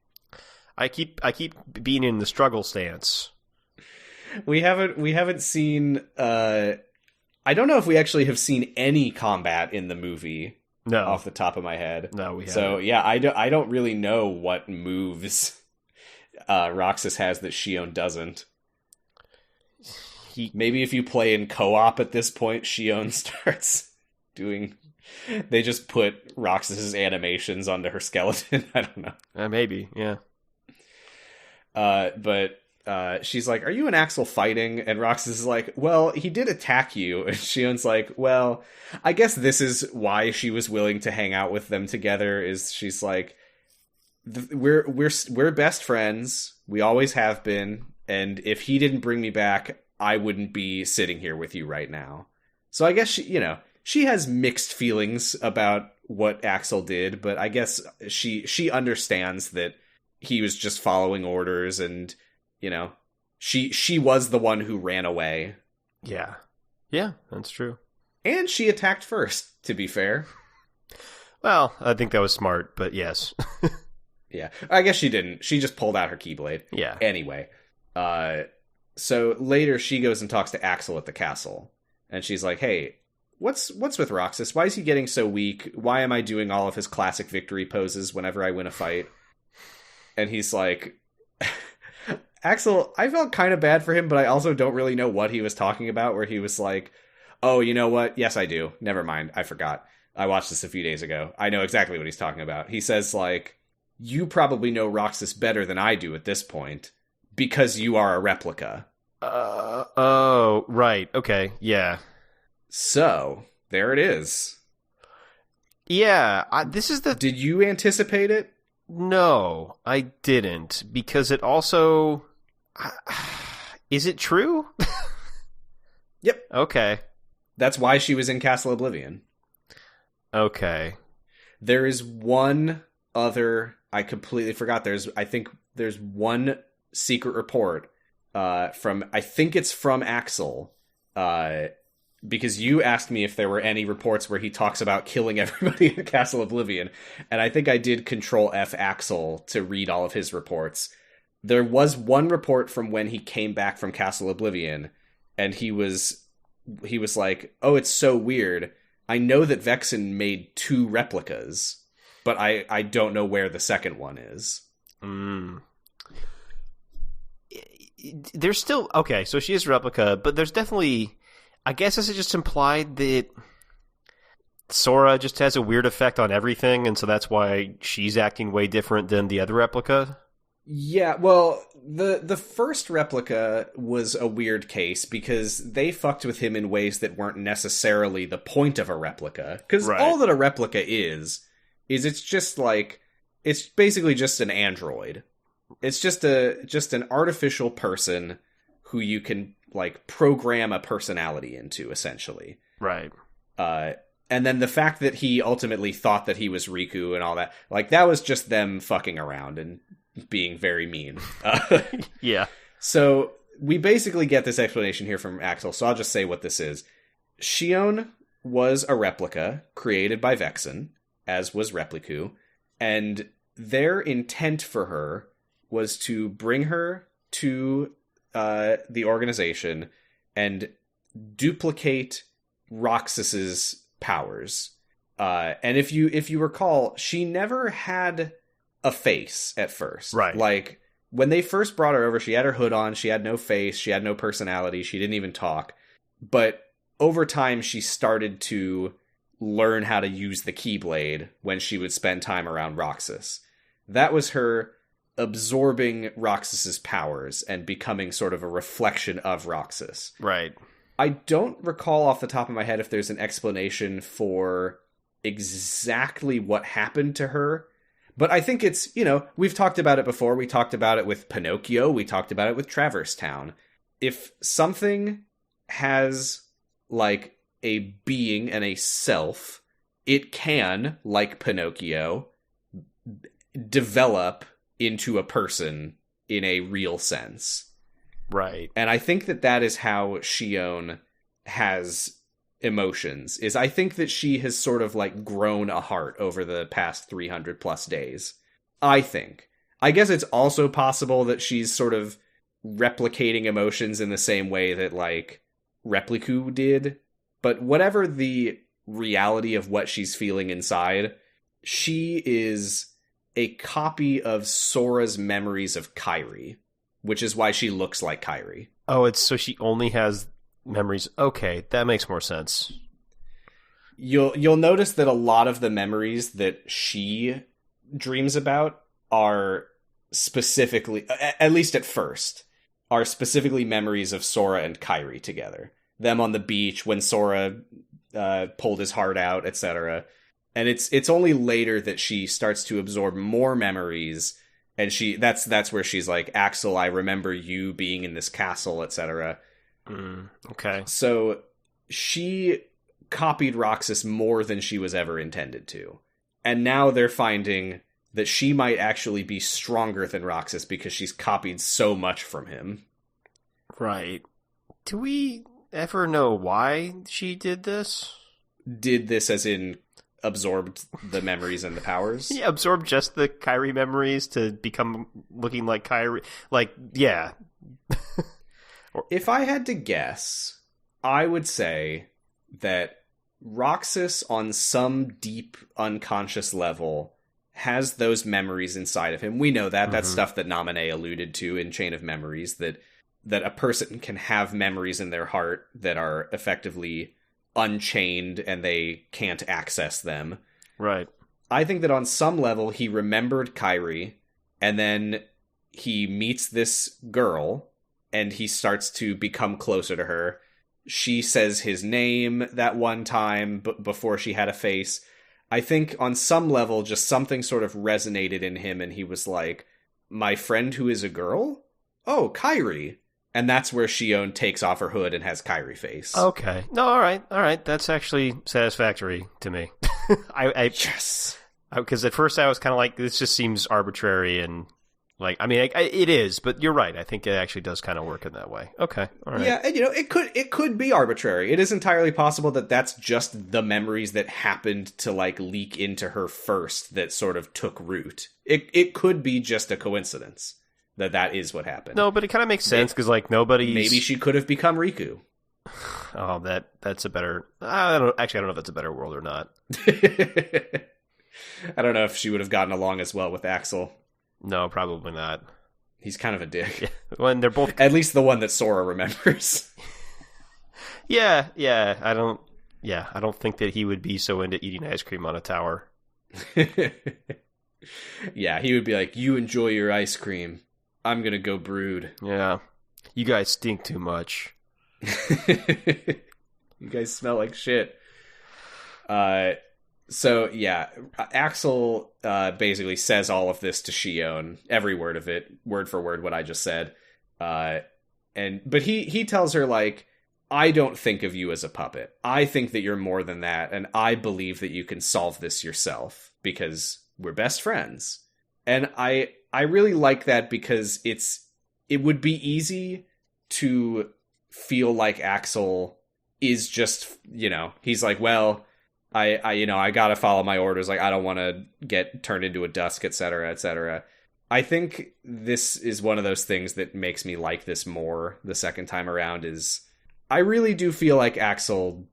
I keep being in the struggle stance. We haven't seen. I don't know if we actually have seen any combat in the movie. No, off the top of my head. No, we haven't. So yeah, I don't really know what moves Roxas has that Xion doesn't. Maybe if you play in co-op at this point, Xion starts doing. They just put Roxas's animations onto her skeleton. I don't know. Maybe, yeah. But she's like, are you and Axel fighting? And Roxas is like, well, he did attack you. And Xion's like, well, I guess this is why she was willing to hang out with them together, is she's like, we're best friends. We always have been. And if he didn't bring me back, I wouldn't be sitting here with you right now. So I guess she has mixed feelings about what Axel did, but I guess she understands that he was just following orders, and she was the one who ran away. Yeah, that's true. And she attacked first, to be fair. Well, I think that was smart, but yes. Yeah, I guess she didn't. She just pulled out her Keyblade. Yeah. Anyway, so later she goes and talks to Axel at the castle, and she's like, hey, What's with Roxas? Why is he getting so weak? Why am I doing all of his classic victory poses whenever I win a fight? And he's like, Axel, I felt kind of bad for him, but I also don't really know what he was talking about, where he was like, oh, you know what? Yes, I do. Never mind. I forgot. I watched this a few days ago. I know exactly what he's talking about. He says, like, you probably know Roxas better than I do at this point, because you are a replica. Oh, right. Okay, yeah. So, there it is. Yeah, this is the... Did you anticipate it? No, I didn't, because it also... Is it true? Yep. Okay. That's why she was in Castle Oblivion. Okay. There is one other... I completely forgot. I think there's one secret report from... I think it's from Axel, because you asked me if there were any reports where he talks about killing everybody in Castle Oblivion, and I think I did Control F Axel to read all of his reports. There was one report from when he came back from Castle Oblivion, and he was like, oh, it's so weird. I know that Vexen made 2 replicas, but I don't know where the second one is. There's still... Okay, so she is a replica, but there's definitely... I guess this is just implied that Sora just has a weird effect on everything, and so that's why she's acting way different than the other replica? Yeah, well, the first replica was a weird case, because they fucked with him in ways that weren't necessarily the point of a replica. Because all that a replica is it's just like... It's basically just an android. It's just an artificial person who you can... like program a personality into, essentially. Right. And then the fact that he ultimately thought that he was Riku and all that, like, that was just them fucking around, and being very mean. Yeah. So we basically get this explanation here from Axel, so I'll just say what this is. Xion was a replica created by Vexen, as was Repliku, and their intent for her was to bring her to the organization and duplicate Roxas's powers. And if you recall, she never had a face at first. Right. Like, when they first brought her over, she had her hood on, she had no face, she had no personality, she didn't even talk. But over time, she started to learn how to use the Keyblade when she would spend time around Roxas. That was her absorbing Roxas's powers and becoming sort of a reflection of Roxas. Right. I don't recall off the top of my head if there's an explanation for exactly what happened to her. But I think it's, we've talked about it before. We talked about it with Pinocchio. We talked about it with Traverse Town. If something has, like, a being and a self, it can, like Pinocchio, develop into a person in a real sense. Right. And I think that is how Xion has emotions, is I think that she has sort of like grown a heart over the past 300 plus days. I think. I guess it's also possible that she's sort of replicating emotions in the same way that like Repliku did. But whatever the reality of what she's feeling inside, she is a copy of Sora's memories of Kairi, which is why she looks like Kairi. Oh, it's so she only has memories. Okay, that makes more sense. You'll notice that a lot of the memories that she dreams about are specifically, at least at first, are specifically memories of Sora and Kairi together. Them on the beach when Sora pulled his heart out, etc. And it's only later that she starts to absorb more memories, and that's where she's like, Axel, I remember you being in this castle, etc. Okay. So she copied Roxas more than she was ever intended to. And now they're finding that she might actually be stronger than Roxas because she's copied so much from him. Right. Do we ever know why she did this? Did this as in absorbed the memories and the powers? Yeah, absorbed just the Kairi memories to become looking like Kairi. Like, yeah. If I had to guess, I would say that Roxas, on some deep unconscious level, has those memories inside of him. We know that. That's stuff that Naminé alluded to in Chain of Memories, that a person can have memories in their heart that are effectively unchained and they can't access them. Right. I think that on some level he remembered Kairi, and then he meets this girl, and he starts to become closer to her. She says his name that one time before she had a face. I think on some level, just something sort of resonated in him, and he was like, my friend who is a girl? Oh, Kairi. And that's where Xion takes off her hood and has Kairi face. Okay. No, all right. That's actually satisfactory to me. Yes. Because at first I was kind of like, this just seems arbitrary and like, I mean, it is, but you're right. I think it actually does kind of work in that way. Okay, all right. Yeah, and it could be arbitrary. It is entirely possible that that's just the memories that happened to like leak into her first that sort of took root. It could be just a coincidence that is what happened. No, but it kind of makes sense because like maybe she could have become Riku. Oh, that's a better. I don't know if that's a better world or not. I don't know if she would have gotten along as well with Axel. No, probably not. He's kind of a dick. Yeah. When they're both, at least the one that Sora remembers. Yeah. I don't think that he would be so into eating ice cream on a tower. Yeah, he would be like, "You enjoy your ice cream. I'm gonna go brood." Yeah, you guys stink too much. You guys smell like shit. So, yeah, Axel basically says all of this to Xion, every word of it, word for word what I just said. But he tells her, like, I don't think of you as a puppet. I think that you're more than that, and I believe that you can solve this yourself, because we're best friends. And I I really like that because it would be easy to feel like Axel is just, he's like, well, I gotta follow my orders. Like, I don't want to get turned into a dusk, etc., etc. I think this is one of those things that makes me like this more the second time around is I really do feel like Axel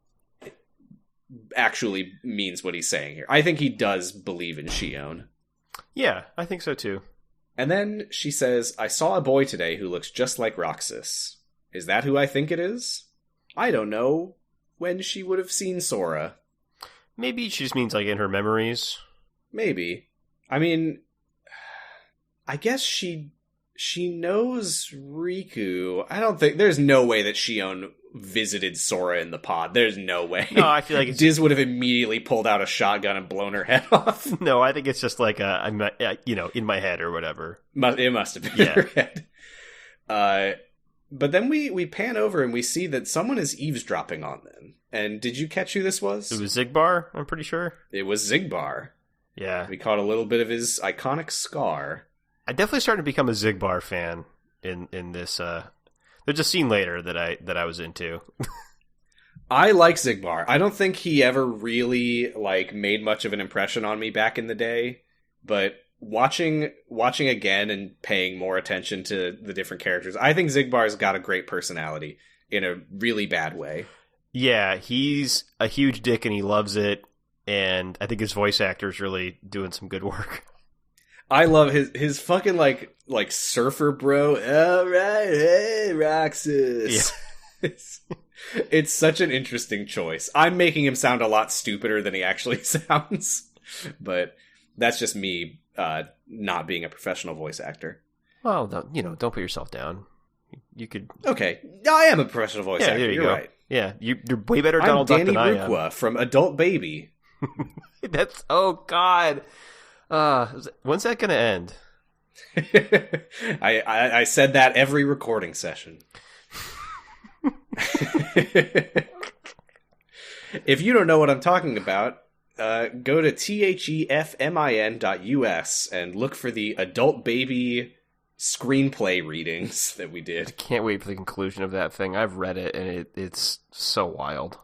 actually means what he's saying here. I think he does believe in Xion. Yeah, I think so too. And then she says, I saw a boy today who looks just like Roxas. Is that who I think it is? I don't know when she would have seen Sora. Maybe she just means like in her memories. Maybe. I mean, I guess she knows Riku. I don't think there's no way that Xion visited Sora in the pod. There's no way. No, I feel like Diz would have immediately pulled out a shotgun and blown her head off. No, I think it's just like in my head or whatever. It must have been her head. But then we pan over and we see that someone is eavesdropping on them. And did you catch who this was? It was Xigbar, I'm pretty sure. It was Xigbar. Yeah. We caught a little bit of his iconic scar. I definitely started to become a Xigbar fan in this. There's a scene later that I was into. I like Xigbar. I don't think he ever really made much of an impression on me back in the day, but watching again and paying more attention to the different characters, I think Xigbar's got a great personality in a really bad way. Yeah, he's a huge dick and he loves it, and I think his voice actor's really doing some good work. I love his fucking like surfer bro. All right, hey Roxas. Yeah. It's such an interesting choice. I'm making him sound a lot stupider than he actually sounds, but that's just me not being a professional voice actor. Well, don't put yourself down. You could. Okay, I am a professional voice actor. There you You're go. Right. Yeah, you're way better Donald Duck Danny than I am. Rukwa from Adult Baby. That's God. When's that going to end? I said that every recording session. If you don't know what I'm talking about, go to thefmin.us and look for the Adult Baby screenplay readings that we did. I can't wait for the conclusion of that thing. I've read it, and it's so wild.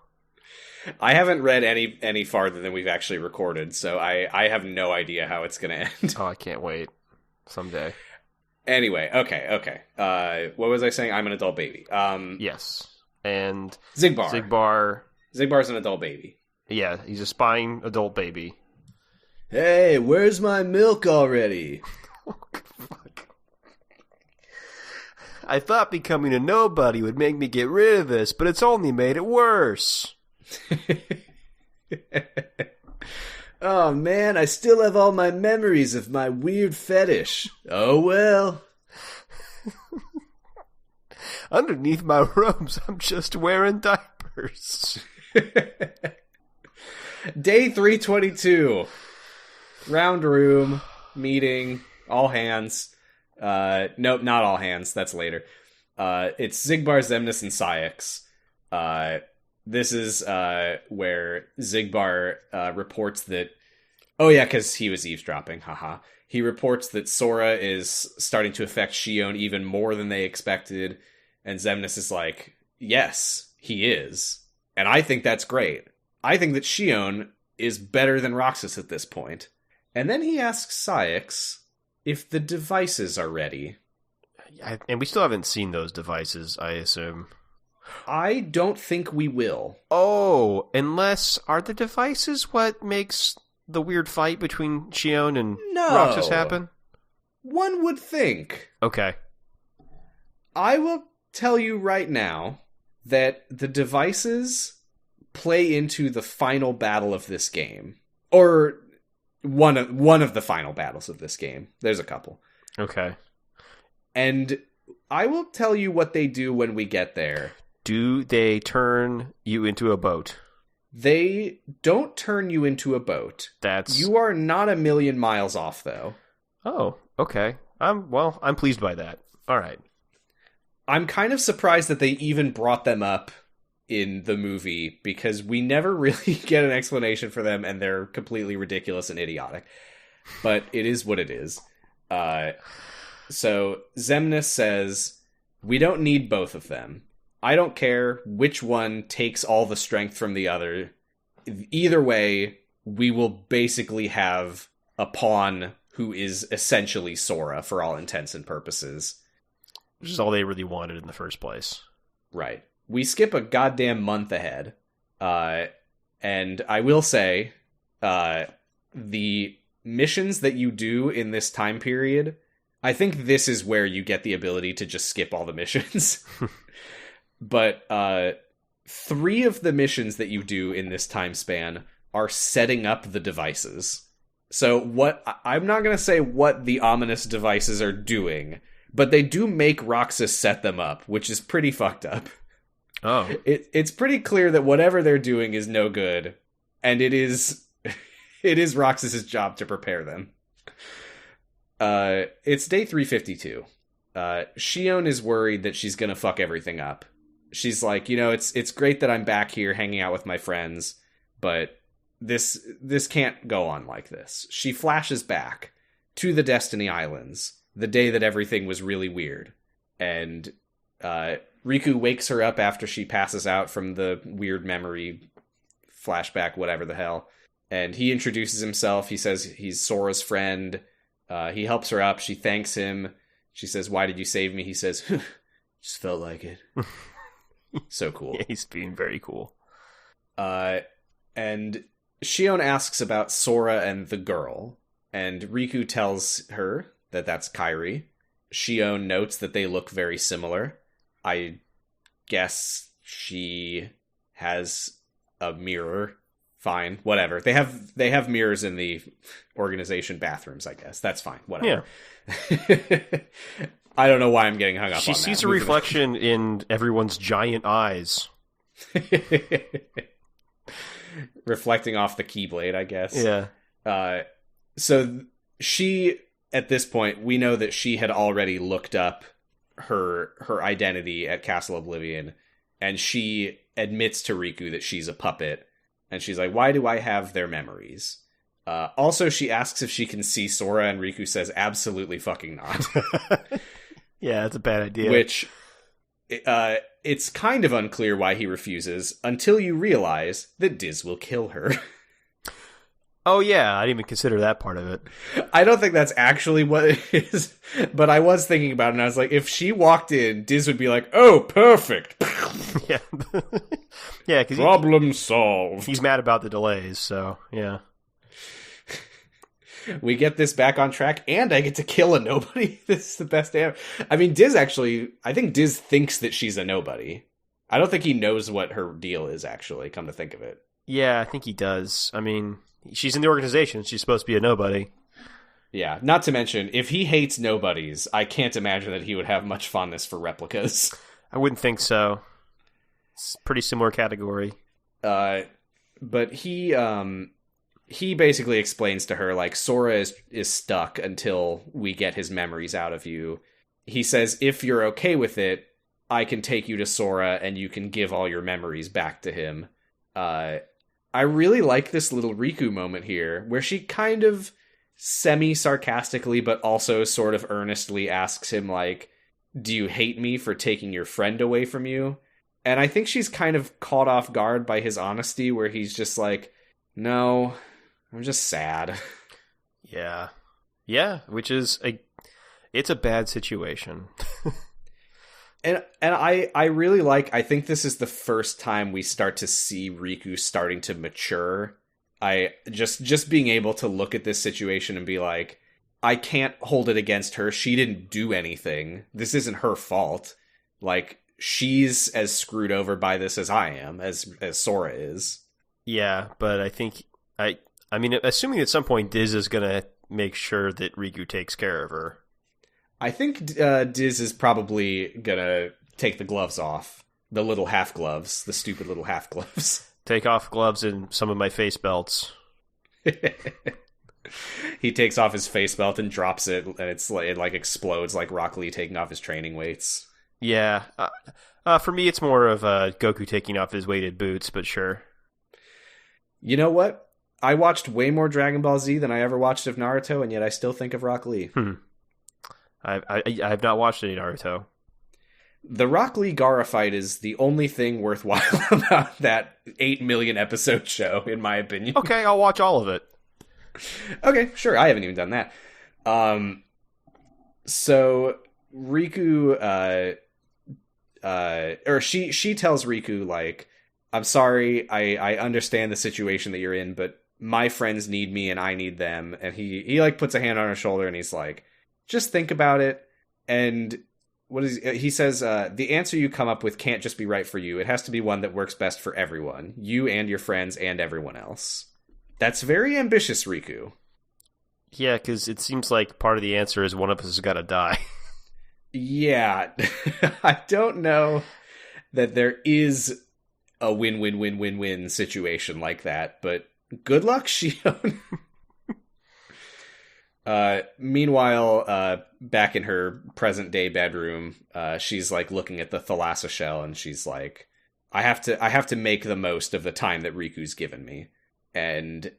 I haven't read any farther than we've actually recorded, so I have no idea how it's going to end. Oh, I can't wait. Someday. Anyway, okay. What was I saying? I'm an adult baby. Yes. And Xigbar's an adult baby. Yeah, he's a spying adult baby. Hey, where's my milk already? I thought becoming a nobody would make me get rid of this, but it's only made it worse. Oh man, I still have all my memories of my weird fetish. Oh well. Underneath my robes, I'm just wearing diapers. Day 322. Round room, meeting, all hands. Nope, not all hands. That's later. It's Xigbar, Xemnas, and Cyax. This is where Xigbar reports that... Oh yeah, because he was eavesdropping, haha. He reports that Sora is starting to affect Xion even more than they expected, and Xemnas is like, yes, he is. And I think that's great. I think that Xion is better than Roxas at this point. And then he asks Cyax if the devices are ready. And we still haven't seen those devices, I assume. I don't think we will. Oh, unless... Are the devices what makes the weird fight between Xion and Roxas happen? One would think. Okay. I will tell you right now that the devices play into the final battle of this game. Or one of the final battles of this game. There's a couple. Okay. And I will tell you what they do when we get there. Do they turn you into a boat? They don't turn you into a boat. You are not a million miles off, though. Oh, okay. I'm pleased by that. All right. I'm kind of surprised that they even brought them up in the movie, because we never really get an explanation for them, and they're completely ridiculous and idiotic. But it is what it is. So Xemnas says, we don't need both of them. I don't care which one takes all the strength from the other. Either way, we will basically have a pawn who is essentially Sora for all intents and purposes. Which is all they really wanted in the first place. Right. We skip a goddamn month ahead. And I will say, the missions that you do in this time period, I think this is where you get the ability to just skip all the missions. But 3 of the missions that you do in this time span are setting up the devices. So I'm not going to say what the ominous devices are doing, but they do make Roxas set them up, which is pretty fucked up. Oh. It's pretty clear that whatever they're doing is no good, and it is Roxas's job to prepare them. It's day 352. Xion is worried that she's gonna fuck everything up. She's like, it's great that I'm back here hanging out with my friends, but this can't go on like this. She flashes back to the Destiny Islands, the day that everything was really weird, and Riku wakes her up after she passes out from the weird memory flashback, whatever the hell. And he introduces himself. He says he's Sora's friend. He helps her up. She thanks him. She says, "Why did you save me?" He says, "Just felt like it." So cool. Yeah, he's being very cool. And Xion asks about Sora and the girl. And Riku tells her that that's Kairi. Xion notes that they look very similar. I guess she has a mirror. Fine, whatever. They have mirrors in the organization bathrooms, I guess. That's fine, whatever. Yeah. I don't know why I'm getting hung up on that. She sees a reflection in everyone's giant eyes. Reflecting off the Keyblade, I guess. Yeah. So she, at this point, we know that she had already looked up her identity at Castle Oblivion, and she admits to Riku that she's a puppet, and she's like, "Why do I have their memories?" Also, she asks if she can see Sora, and Riku says, "Absolutely fucking not." Yeah, that's a bad idea. Which, it's kind of unclear why he refuses, until you realize that Diz will kill her. Oh yeah, I didn't even consider that part of it. I don't think that's actually what it is, but I was thinking about it, and I was like, if she walked in, Diz would be like, "Oh, perfect." Yeah. Yeah, because problem solved. He's mad about the delays, so yeah. We get this back on track, and I get to kill a nobody. This is the best ever. I mean, I think Diz thinks that she's a nobody. I don't think he knows what her deal is, actually, come to think of it. Yeah, I think he does. I mean, she's in the organization. She's supposed to be a nobody. Yeah, not to mention, if he hates nobodies, I can't imagine that he would have much fondness for replicas. I wouldn't think so. It's a pretty similar category. But he basically explains to her, like, Sora is stuck until we get his memories out of you. He says, if you're okay with it, I can take you to Sora and you can give all your memories back to him. I really like this little Riku moment here, where she kind of semi-sarcastically, but also sort of earnestly asks him, like, "Do you hate me for taking your friend away from you?" And I think she's kind of caught off guard by his honesty, where he's just like, "No, I'm just sad." Yeah. Yeah, which is it's a bad situation. And I really I think this is the first time we start to see Riku starting to mature. I just being able to look at this situation and be like, I can't hold it against her. She didn't do anything. This isn't her fault. Like, she's as screwed over by this as I am, as Sora is. Yeah, but I think I mean, assuming at some point Diz is gonna make sure that Riku takes care of her. I think Diz is probably gonna take the gloves off. The little half gloves. The stupid little half gloves. Take off gloves and some of my face belts. He takes off his face belt and drops it, and it explodes like Rock Lee taking off his training weights. Yeah. For me, it's more of Goku taking off his weighted boots, but sure. You know what? I watched way more Dragon Ball Z than I ever watched of Naruto, and yet I still think of Rock Lee. I have not watched any Naruto. The Rock Lee Gaara fight is the only thing worthwhile about that 8 million episode show, in my opinion. Okay, I'll watch all of it. Okay, sure. I haven't even done that. So Riku, or she tells Riku, like, I'm sorry, I understand the situation that you're in, but my friends need me and I need them. And he like puts a hand on her shoulder and he's like, just think about it. And he says, the answer you come up with can't just be right for you. It has to be one that works best for everyone, you and your friends and everyone else. That's very ambitious, Riku. Yeah, because it seems like part of the answer is one of us has got to die. Yeah, I don't know that there is a win-win-win-win-win situation like that, but good luck, Xion. Meanwhile, back in her present-day bedroom, she's like looking at the thalassa shell, and she's like, I have to make the most of the time that Riku's given me. And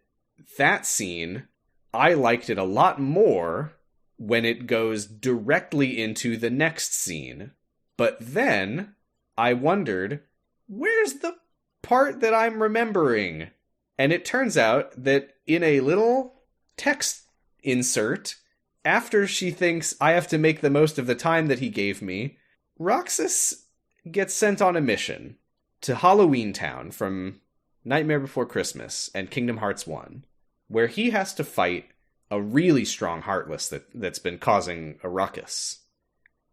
that scene, I liked it a lot more when it goes directly into the next scene. But then I wondered, where's the part that I'm remembering? And it turns out that in a little text insert, after she thinks I have to make the most of the time that he gave me, Roxas gets sent on a mission to Halloween Town from Nightmare Before Christmas and Kingdom Hearts 1, where he has to fight a really strong Heartless that's been causing a ruckus.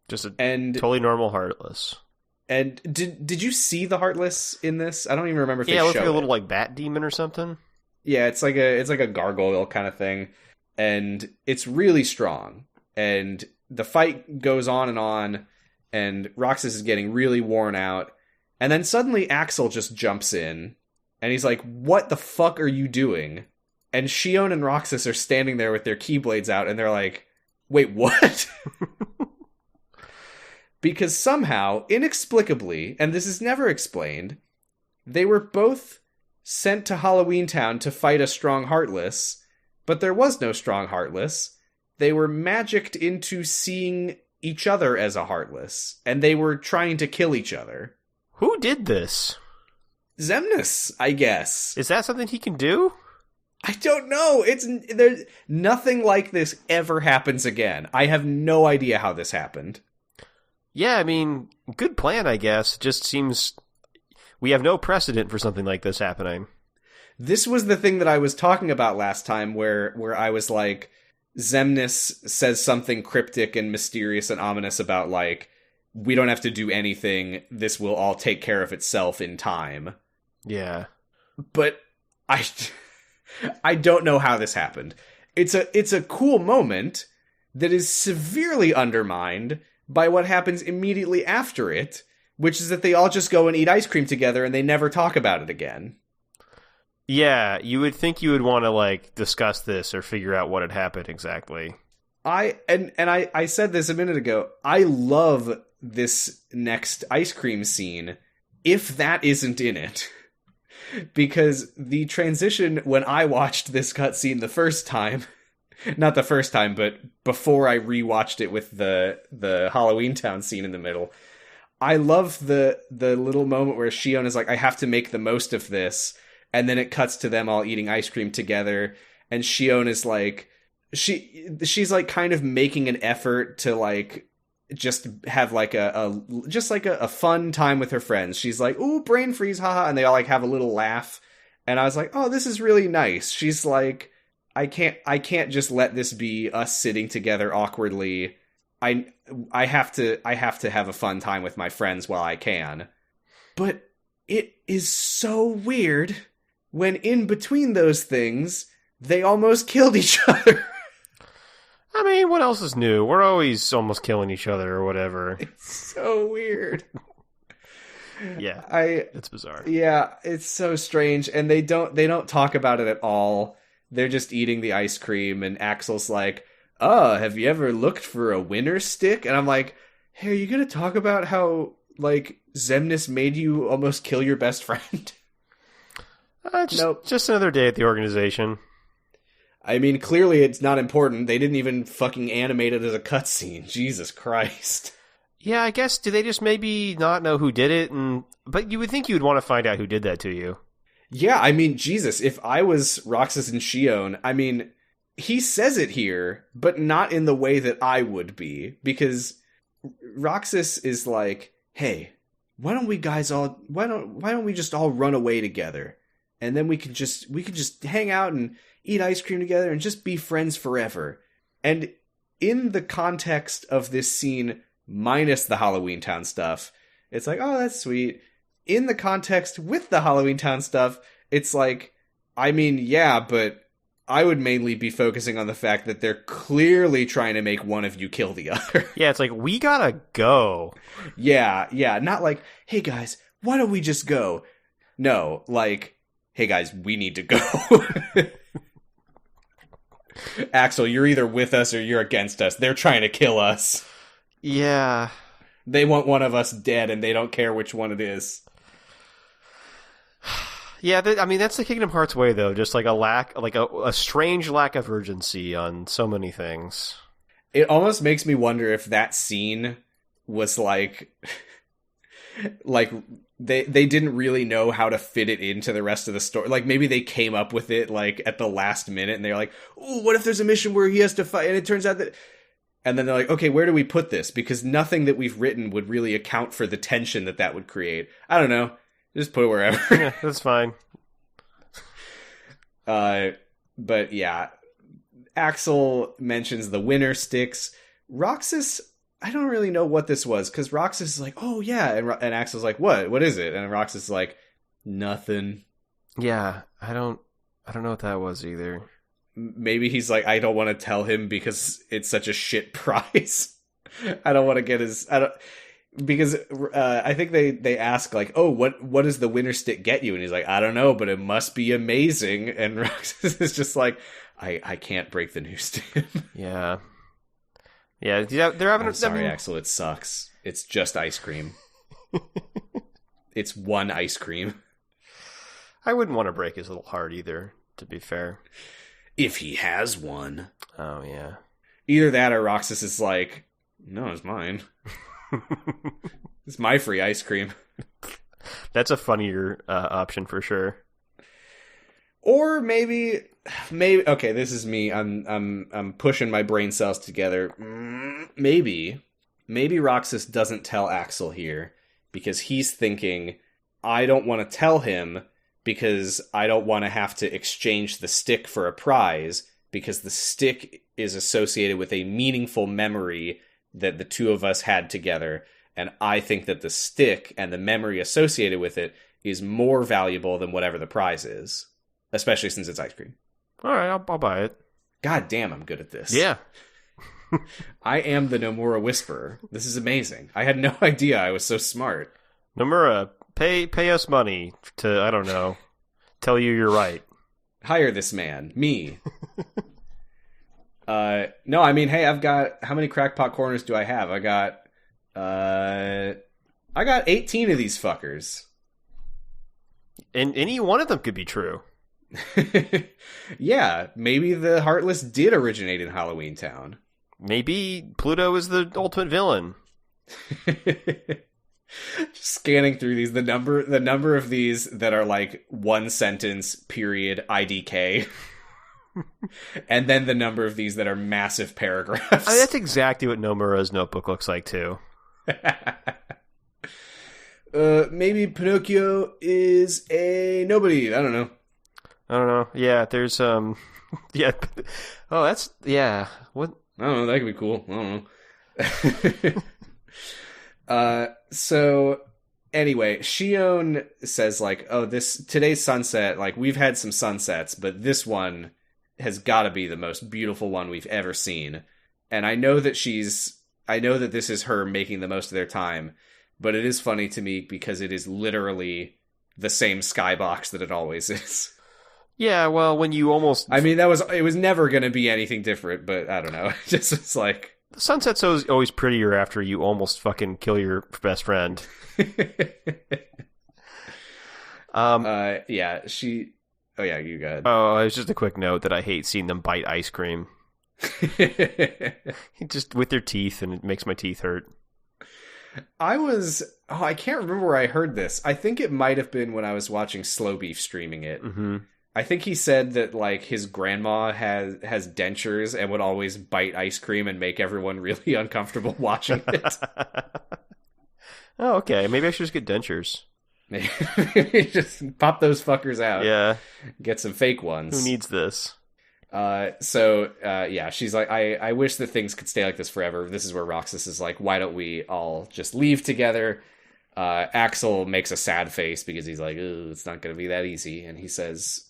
Just a totally normal Heartless. And did you see the Heartless in this? I don't even remember if they it looks show like a little like bat demon or something. Yeah, it's like a gargoyle kind of thing, and it's really strong. And the fight goes on, and Roxas is getting really worn out. And then suddenly Axel just jumps in, and he's like, "What the fuck are you doing?" And Xion and Roxas are standing there with their keyblades out, and they're like, "Wait, what?" Because somehow, inexplicably, and this is never explained, they were both sent to Halloween Town to fight a strong Heartless, but there was no strong Heartless. They were magicked into seeing each other as a Heartless, and they were trying to kill each other. Who did this? Xemnas, I guess. Is that something he can do? I don't know. There's nothing like this ever happens again. I have no idea how this happened. Yeah, I mean, good plan, I guess. Just seems we have no precedent for something like this happening. This was the thing that I was talking about last time, where I was like, Xemnas says something cryptic and mysterious and ominous about, like, we don't have to do anything. This will all take care of itself in time. Yeah. But I don't know how this happened. It's a cool moment that is severely undermined by what happens immediately after it, which is that they all just go and eat ice cream together and they never talk about it again. Yeah, you would think you would want to, like, discuss this or figure out what had happened exactly. I said this a minute ago. I love this next ice cream scene, if that isn't in it. Because the transition when I watched this cutscene the first time, not the first time, but before I rewatched it with the Halloween Town scene in the middle, I love the little moment where Xion is like, I have to make the most of this, and then it cuts to them all eating ice cream together, and Xion is like, she's like kind of making an effort to like just have like a fun time with her friends. She's like, ooh, brain freeze, haha, and they all like have a little laugh. And I was like, oh, this is really nice. She's like, I can't just let this be us sitting together awkwardly. I have to have a fun time with my friends while I can. But it is so weird when in between those things, they almost killed each other. I mean, what else is new? We're always almost killing each other or whatever. It's so weird. Yeah, it's bizarre. Yeah, it's so strange, and they don't talk about it at all. They're just eating the ice cream, and Axel's like, "Oh, have you ever looked for a winner stick?" And I'm like, "Hey, are you gonna talk about how like Xemnas made you almost kill your best friend?" Nope. Just another day at the organization. I mean, clearly it's not important. They didn't even fucking animate it as a cutscene. Jesus Christ. Yeah, I guess, do they just maybe not know who did it? But you would think you would want to find out who did that to you. Yeah, I mean, Jesus, if I was Roxas and Xion, I mean, he says it here, but not in the way that I would be. Because Roxas is like, hey, why don't we just all run away together? And then we could just hang out and eat ice cream together and just be friends forever. And in the context of this scene, minus the Halloween Town stuff, it's like, oh, that's sweet. In the context with the Halloween Town stuff, it's like, I mean, yeah, but I would mainly be focusing on the fact that they're clearly trying to make one of you kill the other. Yeah, it's like, we gotta go. Yeah, not like, hey guys, why don't we just go? No, like, hey guys, we need to go. Axel, you're either with us or you're against us. They're trying to kill us. Yeah. They want one of us dead and they don't care which one it is. Yeah, I mean, that's the Kingdom Hearts way, though. Just like a strange lack of urgency on so many things. It almost makes me wonder if that scene was like they didn't really know how to fit it into the rest of the story. Like, maybe they came up with it, like, at the last minute, and they're like, oh, what if there's a mission where he has to fight? And it turns out that... And then they're like, okay, where do we put this? Because nothing that we've written would really account for the tension that would create. I don't know. Just put it wherever. Yeah, that's fine. But yeah, Axel mentions the winner sticks. Roxas, I don't really know what this was, because Roxas is like, oh yeah, and Axel's like, what is it? And Roxas is like, nothing. Yeah, I don't know what that was either. Maybe he's like, I don't want to tell him because it's such a shit prize. I don't want to get his... Because I think they ask, like, oh, what does the winner stick get you? And he's like, I don't know, but it must be amazing. And Roxas is just like, I can't break the news to him. Yeah. Yeah, they're having... I'm sorry, Axel, it sucks. It's just ice cream. It's one ice cream. I wouldn't want to break his little heart either, to be fair. If he has one. Oh, yeah. Either that or Roxas is like, no, it's mine. It's my free ice cream. That's a funnier option for sure. Or maybe okay, this is me. I'm pushing my brain cells together. Maybe Roxas doesn't tell Axel here because he's thinking, I don't want to tell him because I don't want to have to exchange the stick for a prize, because the stick is associated with a meaningful memory that the two of us had together, and I think that the stick and the memory associated with it is more valuable than whatever the prize is, especially since it's ice cream. All right, I'll buy it. God damn, I'm good at this. Yeah. I am the Nomura Whisperer. This is amazing. I had no idea I was so smart. Nomura, pay us money to, I don't know, tell you you're right. Hire this man. Me. No, I mean, hey, I've got... How many crackpot corners do I have? I got 18 of these fuckers. And any one of them could be true. Yeah, maybe the Heartless did originate in Halloween Town. Maybe Pluto is the ultimate villain. Just scanning through these, the number of these that are like one sentence, period, IDK. And then the number of these that are massive paragraphs. I mean, that's exactly what Nomura's notebook looks like, too. Maybe Pinocchio is a nobody. I don't know. Yeah, there's, yeah. Oh, that's, yeah. What? I don't know. That could be cool. I don't know. So, anyway, Xion says, like, oh, today's sunset, like, we've had some sunsets, but this one has got to be the most beautiful one we've ever seen. And I know that this is her making the most of their time, but it is funny to me because it is literally the same skybox that it always is. Yeah, well, when you almost... I mean, it was never going to be anything different, but I don't know. It's like... The sunset's always prettier after you almost fucking kill your best friend. Yeah, Oh, yeah, you got it. Oh, it's just a quick note that I hate seeing them bite ice cream. Just with their teeth, and it makes my teeth hurt. I can't remember where I heard this. I think it might have been when I was watching Slow Beef streaming it. Mm-hmm. I think he said that, like, his grandma has dentures and would always bite ice cream and make everyone really uncomfortable watching it. Oh, okay. Maybe I should just get dentures. Maybe just pop those fuckers out. Yeah. Get some fake ones. Who needs this? Yeah, she's like, I wish that things could stay like this forever. This is where Roxas is like, why don't we all just leave together? Axel makes a sad face because he's like, it's not going to be that easy. And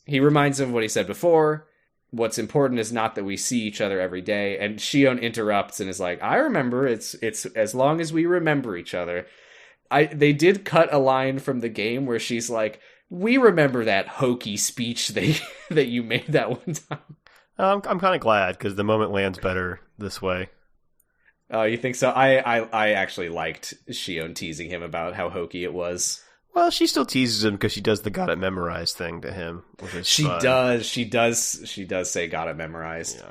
he reminds him of what he said before. What's important is not that we see each other every day. And Xion interrupts and is like, I remember, it's as long as we remember each other. They did cut a line from the game where she's like, we remember that hokey speech that you made that one time. I'm kind of glad, because the moment lands better this way. Oh, you think so? I actually liked Xion teasing him about how hokey it was. Well, she still teases him because she does the got it memorized thing to him. She does say got it memorized.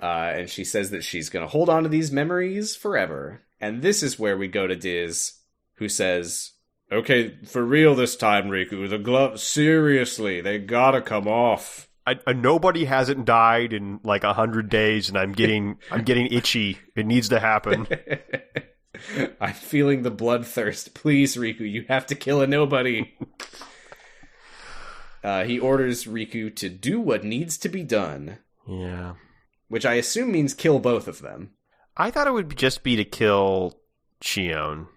Yeah. And she says that she's going to hold on to these memories forever. And this is where we go to Diz, who says, okay, for real this time, Riku, the glove, seriously, they gotta come off. Nobody hasn't died in like 100 days, and I'm getting itchy. It needs to happen. I'm feeling the bloodthirst. Please, Riku, you have to kill a nobody. He orders Riku to do what needs to be done. Yeah. Which I assume means kill both of them. I thought it would just be to kill Xion.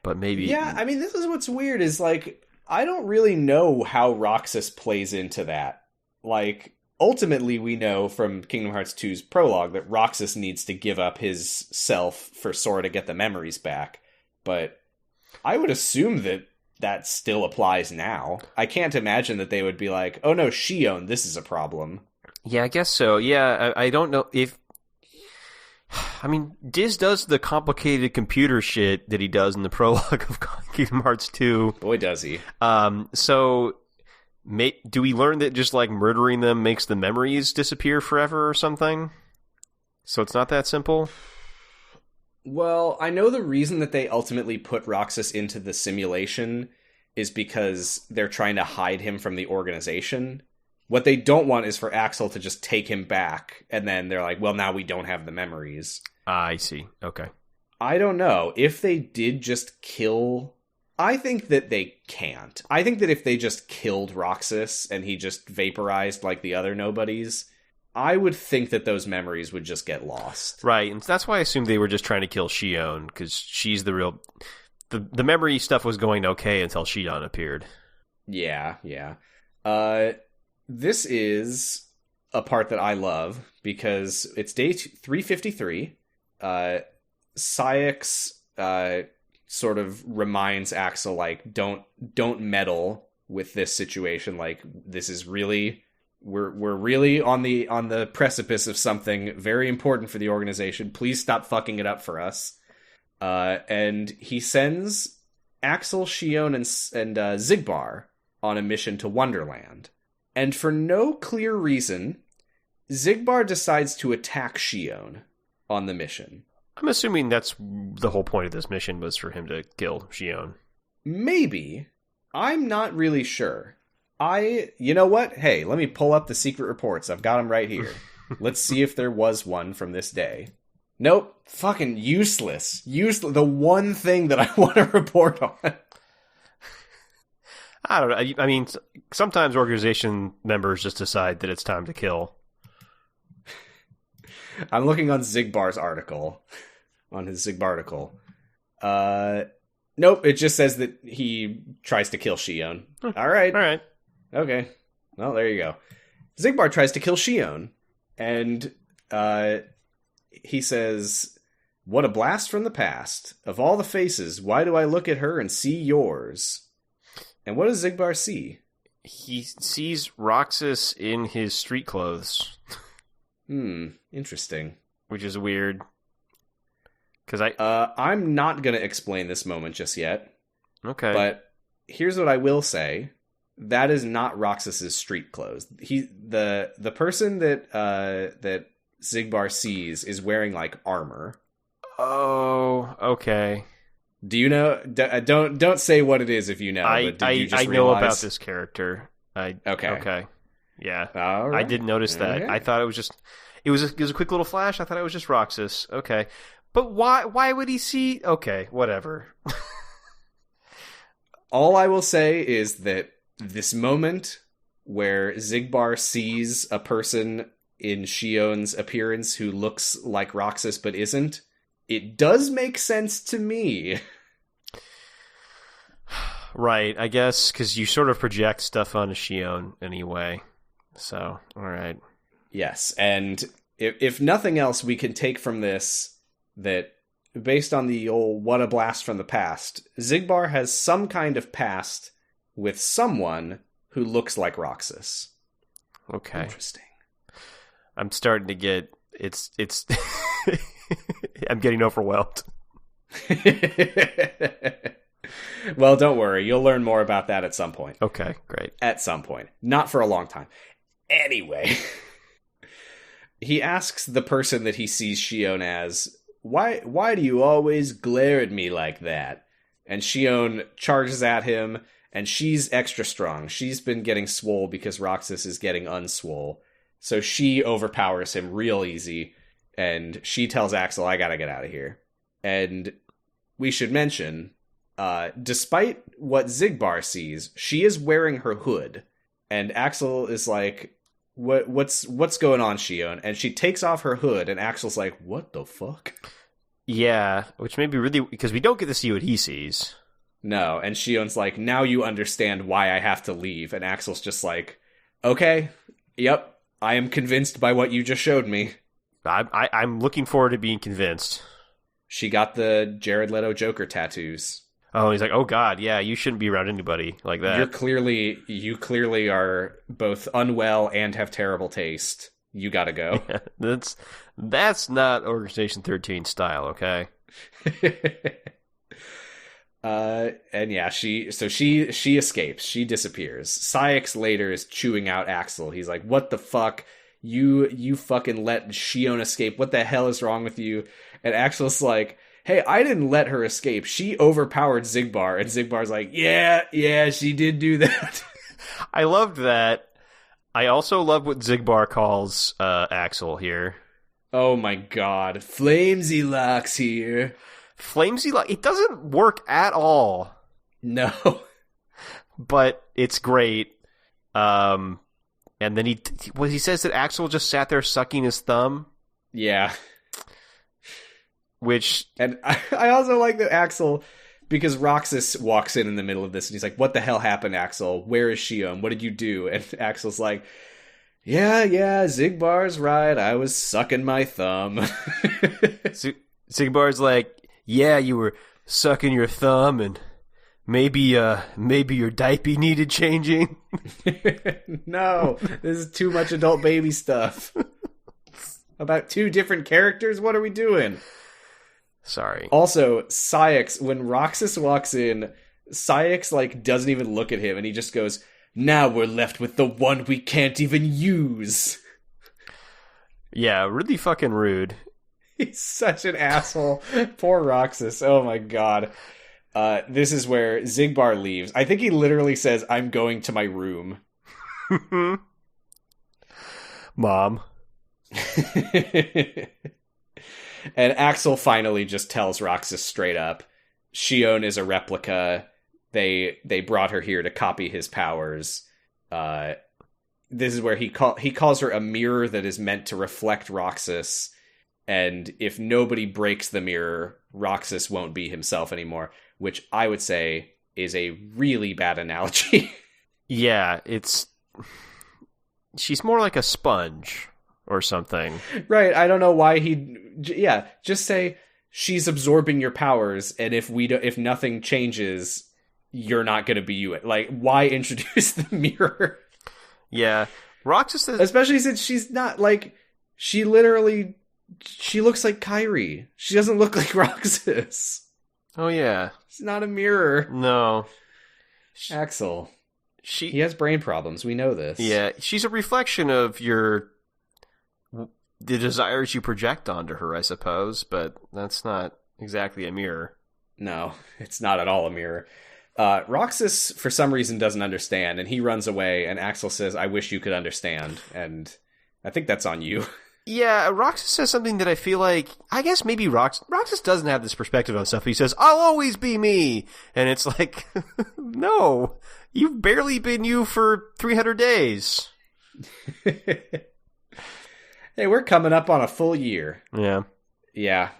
But maybe... Yeah, I mean, this is what's weird, is like, I don't really know how Roxas plays into that. Like, ultimately we know from Kingdom Hearts 2's prologue that Roxas needs to give up his self for Sora to get the memories back. But I would assume that still applies now. I can't imagine that they would be like, oh no, Xion, this is a problem. Yeah, I guess so. Yeah, I don't know if... I mean, Diz does the complicated computer shit that he does in the prologue of Kingdom Hearts 2. Boy, does he. So... do we learn that just like murdering them makes the memories disappear forever or something? So it's not that simple? Well, I know the reason that they ultimately put Roxas into the simulation is because they're trying to hide him from the organization. What they don't want is for Axel to just take him back, and then they're like, well, now we don't have the memories. I see. Okay. I don't know. If they did just kill... I think that they can't. I think that if they just killed Roxas and he just vaporized like the other nobodies, I would think that those memories would just get lost. Right, and that's why I assumed they were just trying to kill Xion, because she's the real... The memory stuff was going okay until Xion appeared. Yeah. This is a part that I love, because it's day 353. Sayx... sort of reminds Axel, like, don't meddle with this situation. Like, this is really, we're really on the precipice of something very important for the organization. Please stop fucking it up for us. And he sends Axel, Xion, and Xigbar on a mission to Wonderland. And for no clear reason, Xigbar decides to attack Xion on the mission. I'm assuming that's the whole point of this mission, was for him to kill Xion. Maybe. I'm not really sure. You know what? Hey, let me pull up the secret reports. I've got them right here. Let's see if there was one from this day. Nope. Fucking useless. The one thing that I want to report on. I don't know. I mean, sometimes organization members just decide that it's time to kill. I'm looking on Xigbar's article. On his Xigbar article. Nope, it just says that he tries to kill Xion. Alright. Okay. Well, there you go. Xigbar tries to kill Xion. And he says, what a blast from the past. Of all the faces, why do I look at her and see yours? And what does Xigbar see? He sees Roxas in his street clothes. Interesting. Which is weird. Because I'm not going to explain this moment just yet. Okay. But here's what I will say. that is not Roxas's street clothes. The person that Xigbar sees is wearing like armor. Oh, okay. Do you know? Don't say what it is if you know. But did you just I know realize? about this character. Okay. Yeah. All right. I didn't notice that. Okay. I thought it was just it was a quick little flash. I thought it was just Roxas. Okay. But why would he see? Okay, whatever. All I will say is that this moment where Xigbar sees a person in Xion's appearance who looks like Roxas but isn't, it does make sense to me. Right, I guess, because you sort of project stuff onto Xion anyway. So, all right. Yes, and if nothing else, we can take from this that based on the old what a blast from the past, Xigbar has some kind of past with someone who looks like Roxas. Okay. Interesting. I'm starting to get it's I'm getting overwhelmed. Well, don't worry. You'll learn more about that at some point. Okay, great. At some point. Not for a long time. Anyway. He asks the person that he sees Xion as, Why do you always glare at me like that? And Xion charges at him, and she's extra strong. She's been getting swole because Roxas is getting unswole. So she overpowers him real easy, and she tells Axel, I gotta get out of here. And we should mention, despite what Xigbar sees, she is wearing her hood. And Axel is like, what's going on, Xion? And she takes off her hood, and Axel's like, what the fuck? Yeah, which may be really... because we don't get to see what he sees. No, and Xion's like, now you understand why I have to leave. And Axel's just like, okay, yep, I am convinced by what you just showed me. I'm looking forward to being convinced. She got the Jared Leto Joker tattoos. Oh, he's like, oh god, yeah, you shouldn't be around anybody like that. You clearly are both unwell and have terrible taste. You gotta go. Yeah, that's not Organization 13 style, okay? And yeah, she escapes. She disappears. Syx later is chewing out Axel. He's like, what the fuck? You fucking let Xion escape. What the hell is wrong with you? And Axel's like, hey, I didn't let her escape. She overpowered Xigbar. And Zigbar's like, yeah, she did do that. I loved that. I also love what Xigbar calls Axel here. Oh my god. Flamesy locks here. Flamesy lock. It doesn't work at all. No. But it's great. And then he says that Axel just sat there sucking his thumb. Yeah. And I also like that Axel, because Roxas walks in the middle of this and he's like, what the hell happened, Axel? Where is Xion? What did you do? And Axel's like, yeah, Xigbar's right. I was sucking my thumb. Xigbar's like, yeah, you were sucking your thumb and maybe your diaper needed changing. No, this is too much adult baby stuff. About two different characters? What are we doing? Sorry. Also, Syx, when Roxas walks in, Syx like doesn't even look at him and he just goes, now we're left with the one we can't even use. Yeah, really fucking rude. He's such an asshole. Poor Roxas. Oh my god. This is where Xigbar leaves. I think he literally says, I'm going to my room. Mom. And Axel finally just tells Roxas straight up, Xion is a replica. They brought her here to copy his powers. This is where he calls her a mirror that is meant to reflect Roxas. And if nobody breaks the mirror, Roxas won't be himself anymore, which I would say is a really bad analogy. Yeah, she's more like a sponge or something. Right, I don't know why just say she's absorbing your powers, and if nothing changes, you're not going to be you. Like, why introduce the mirror? Yeah, Roxas says, especially since she's not like, she looks like Kyrie. She doesn't look like Roxas. Oh yeah, it's not a mirror. No, Axel. He has brain problems. We know this. Yeah, she's a reflection of the desires you project onto her, I suppose, but that's not exactly a mirror. No, it's not at all a mirror. Roxas, for some reason, doesn't understand, and he runs away, and Axel says, I wish you could understand, and I think that's on you. Yeah, Roxas says something that I feel like, I guess maybe Roxas doesn't have this perspective on stuff. He says, I'll always be me. And it's like, no, you've barely been you for 300 days. Hey, we're coming up on a full year. Yeah. Yeah.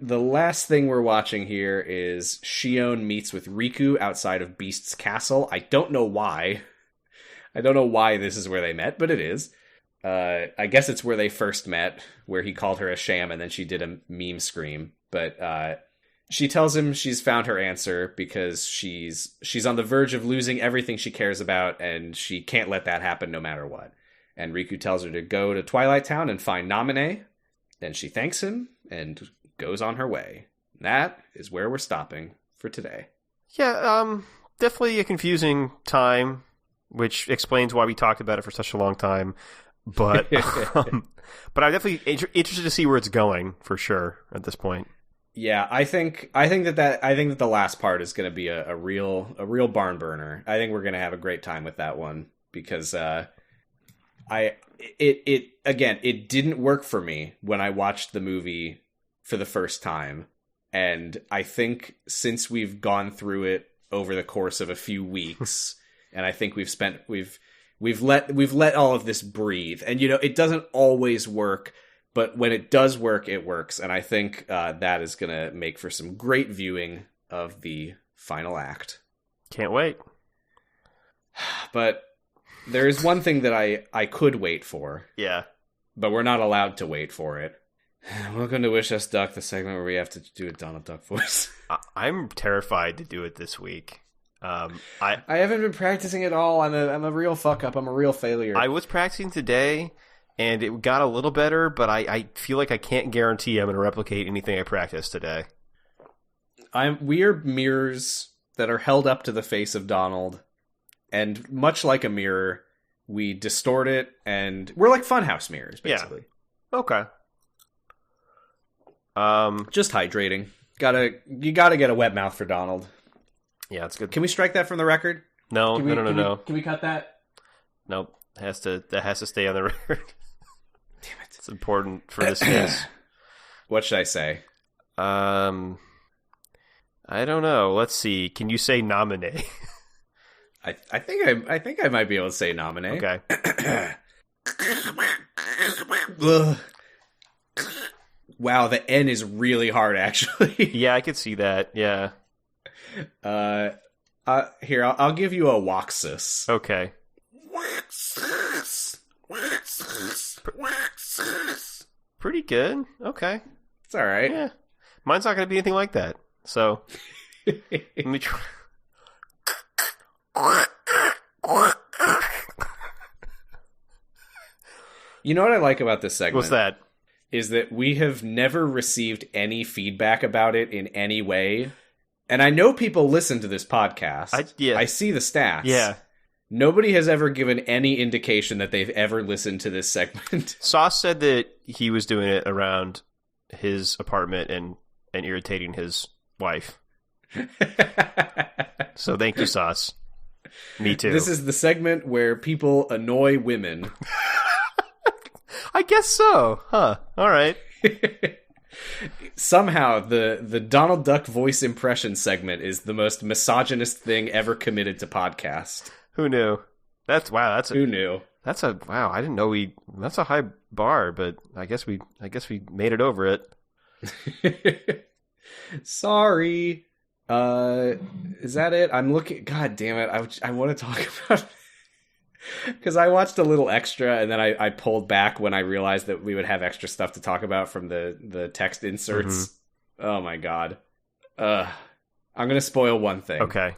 The last thing we're watching here is Xion meets with Riku outside of Beast's castle. I don't know why. I don't know why this is where they met, but it is. I guess it's where they first met, where he called her a sham and then she did a meme scream. But she tells him she's found her answer because she's on the verge of losing everything she cares about, and she can't let that happen no matter what. And Riku tells her to go to Twilight Town and find Naminé. Then she thanks him and goes on her way. That is where we're stopping for today. Yeah, definitely a confusing time, which explains why we talked about it for such a long time. But but I'm definitely interested to see where it's going for sure at this point. Yeah, I think that the last part is going to be a real barn burner. I think we're going to have a great time with that one because it didn't work for me when I watched the movie for the first time, and I think since we've gone through it over the course of a few weeks, and I think we've let all of this breathe, and it doesn't always work, but when it does work, it works, and I think that is gonna make for some great viewing of the final act. Can't wait. But there is one thing that I could wait for. Yeah. But we're not allowed to wait for it. Welcome to Wish Us Duck, the segment where we have to do a Donald Duck voice. I'm terrified to do it this week. I haven't been practicing at all. I'm a real fuck up. I'm a real failure. I was practicing today, and it got a little better, but I feel like I can't guarantee I'm going to replicate anything I practiced today. We are mirrors that are held up to the face of Donald, and much like a mirror, we distort it, and we're like funhouse mirrors, basically. Yeah. Okay. Just hydrating. You gotta get a wet mouth for Donald. Yeah, it's good. Can we strike that from the record? No. Can we cut that? Nope. That has to stay on the record. Damn it. It's important for this case. What should I say? I don't know. Let's see. Can you say Naminé? I think I might be able to say Naminé. Okay. Wow, the N is really hard, actually. Yeah, I could see that. Yeah. Here, I'll give you a Roxas. Okay. Pretty good. Okay. It's all right. Yeah. Mine's not going to be anything like that. So, let me try. You know what I like about this segment? What's that? Is that we have never received any feedback about it in any way. And I know people listen to this podcast. I see the stats. Yeah. Nobody has ever given any indication that they've ever listened to this segment. Sauce said that he was doing it around his apartment and irritating his wife. So thank you, Sauce. Me too. This is the segment where people annoy women. I guess so. Huh. All right. Somehow, the Donald Duck voice impression segment is the most misogynist thing ever committed to podcast. Who knew? Who knew? Wow. I didn't know that's a high bar, but I guess we made it over it. Sorry. Is that it? I'm looking. God damn it! I want to talk about because I watched a little extra and then I pulled back when I realized that we would have extra stuff to talk about from the text inserts. Mm-hmm. Oh my god. I'm gonna spoil one thing. Okay.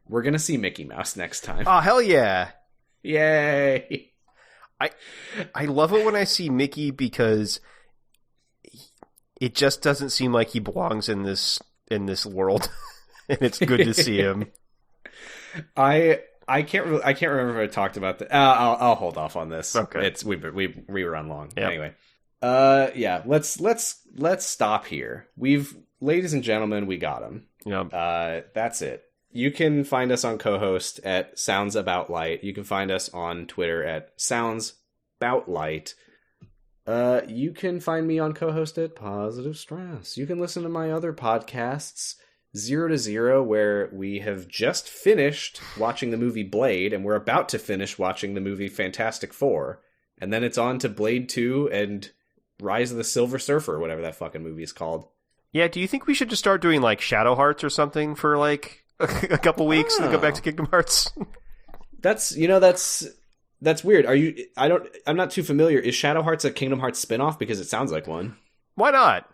We're gonna see Mickey Mouse next time. Oh hell yeah! Yay! I love it when I see Mickey because it just doesn't seem like he belongs in this world, and it's good to see him. I I can't remember if I talked about that. I'll hold off on this. Okay. We run long. Yep. Anyway. Yeah, let's stop here. Ladies and gentlemen, we got him. Yep. That's it. You can find us on co-host at Sounds About Light. You can find us on Twitter at Sounds About Light. You can find me on co-host at Positive Stress. You can listen to my other podcasts, 0 to 0, where we have just finished watching the movie Blade, and we're about to finish watching the movie Fantastic Four. And then it's on to Blade 2 and Rise of the Silver Surfer, whatever that fucking movie is called. Yeah, do you think we should just start doing, like, Shadow Hearts or something for, like, a couple weeks and then go back to Kingdom Hearts? That's weird. I'm not too familiar. Is Shadow Hearts a Kingdom Hearts spinoff? Because it sounds like one. Why not?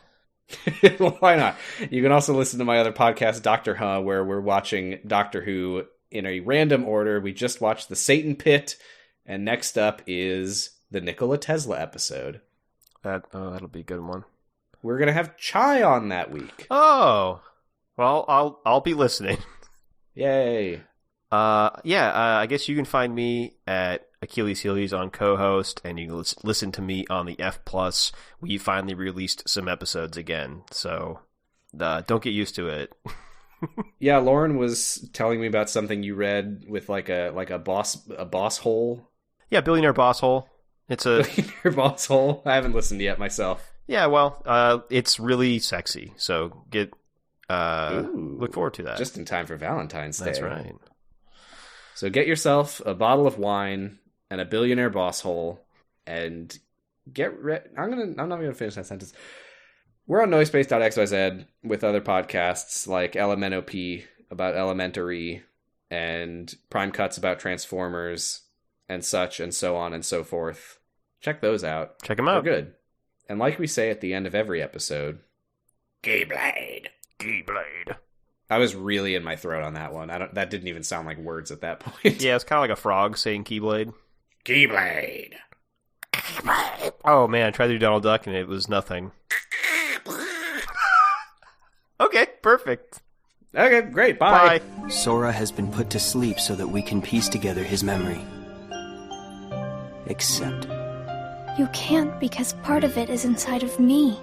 Why not? You can also listen to my other podcast, Doctor Who, where we're watching Doctor Who in a random order. We just watched the Satan Pit, and next up is the Nikola Tesla episode. That'll be a good one. We're gonna have Chai on that week. Oh, well, I'll be listening. Yay! I guess you can find me at Achilles Heelys on co-host, and you can listen to me on the F+. We finally released some episodes again, so don't get used to it. Yeah, Lauren was telling me about something you read with like a boss hole. Yeah, Billionaire Boss Hole. It's a Billionaire Boss Hole. I haven't listened yet myself. Yeah, well, it's really sexy, so look forward to that. Just in time for Valentine's Day. That's right. So get yourself a bottle of wine and a billionaire boss hole, and get ready. I'm not gonna finish that sentence. We're on Noisepace.xyz with other podcasts like LMNOP about Elementary and Prime Cuts about Transformers and such and so on and so forth. Check those out. Check them out. They're good. And like we say at the end of every episode, Keyblade. Keyblade. I was really in my throat on that one. That didn't even sound like words at that point. Yeah, it's kind of like a frog saying Keyblade. Keyblade. Keyblade. Oh man, I tried to do Donald Duck and it was nothing. Okay, perfect. Okay, great. Bye. Bye. Sora has been put to sleep so that we can piece together his memory. Except... You can't because part of it is inside of me.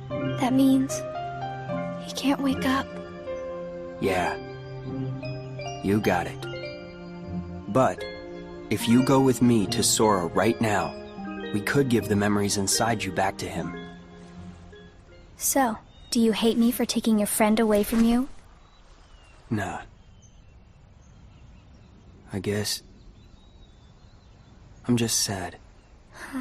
That means he can't wake up. Yeah, you got it. But if you go with me to Sora right now, we could give the memories inside you back to him. So, do you hate me for taking your friend away from you? Nah. I guess... I'm just sad. Huh.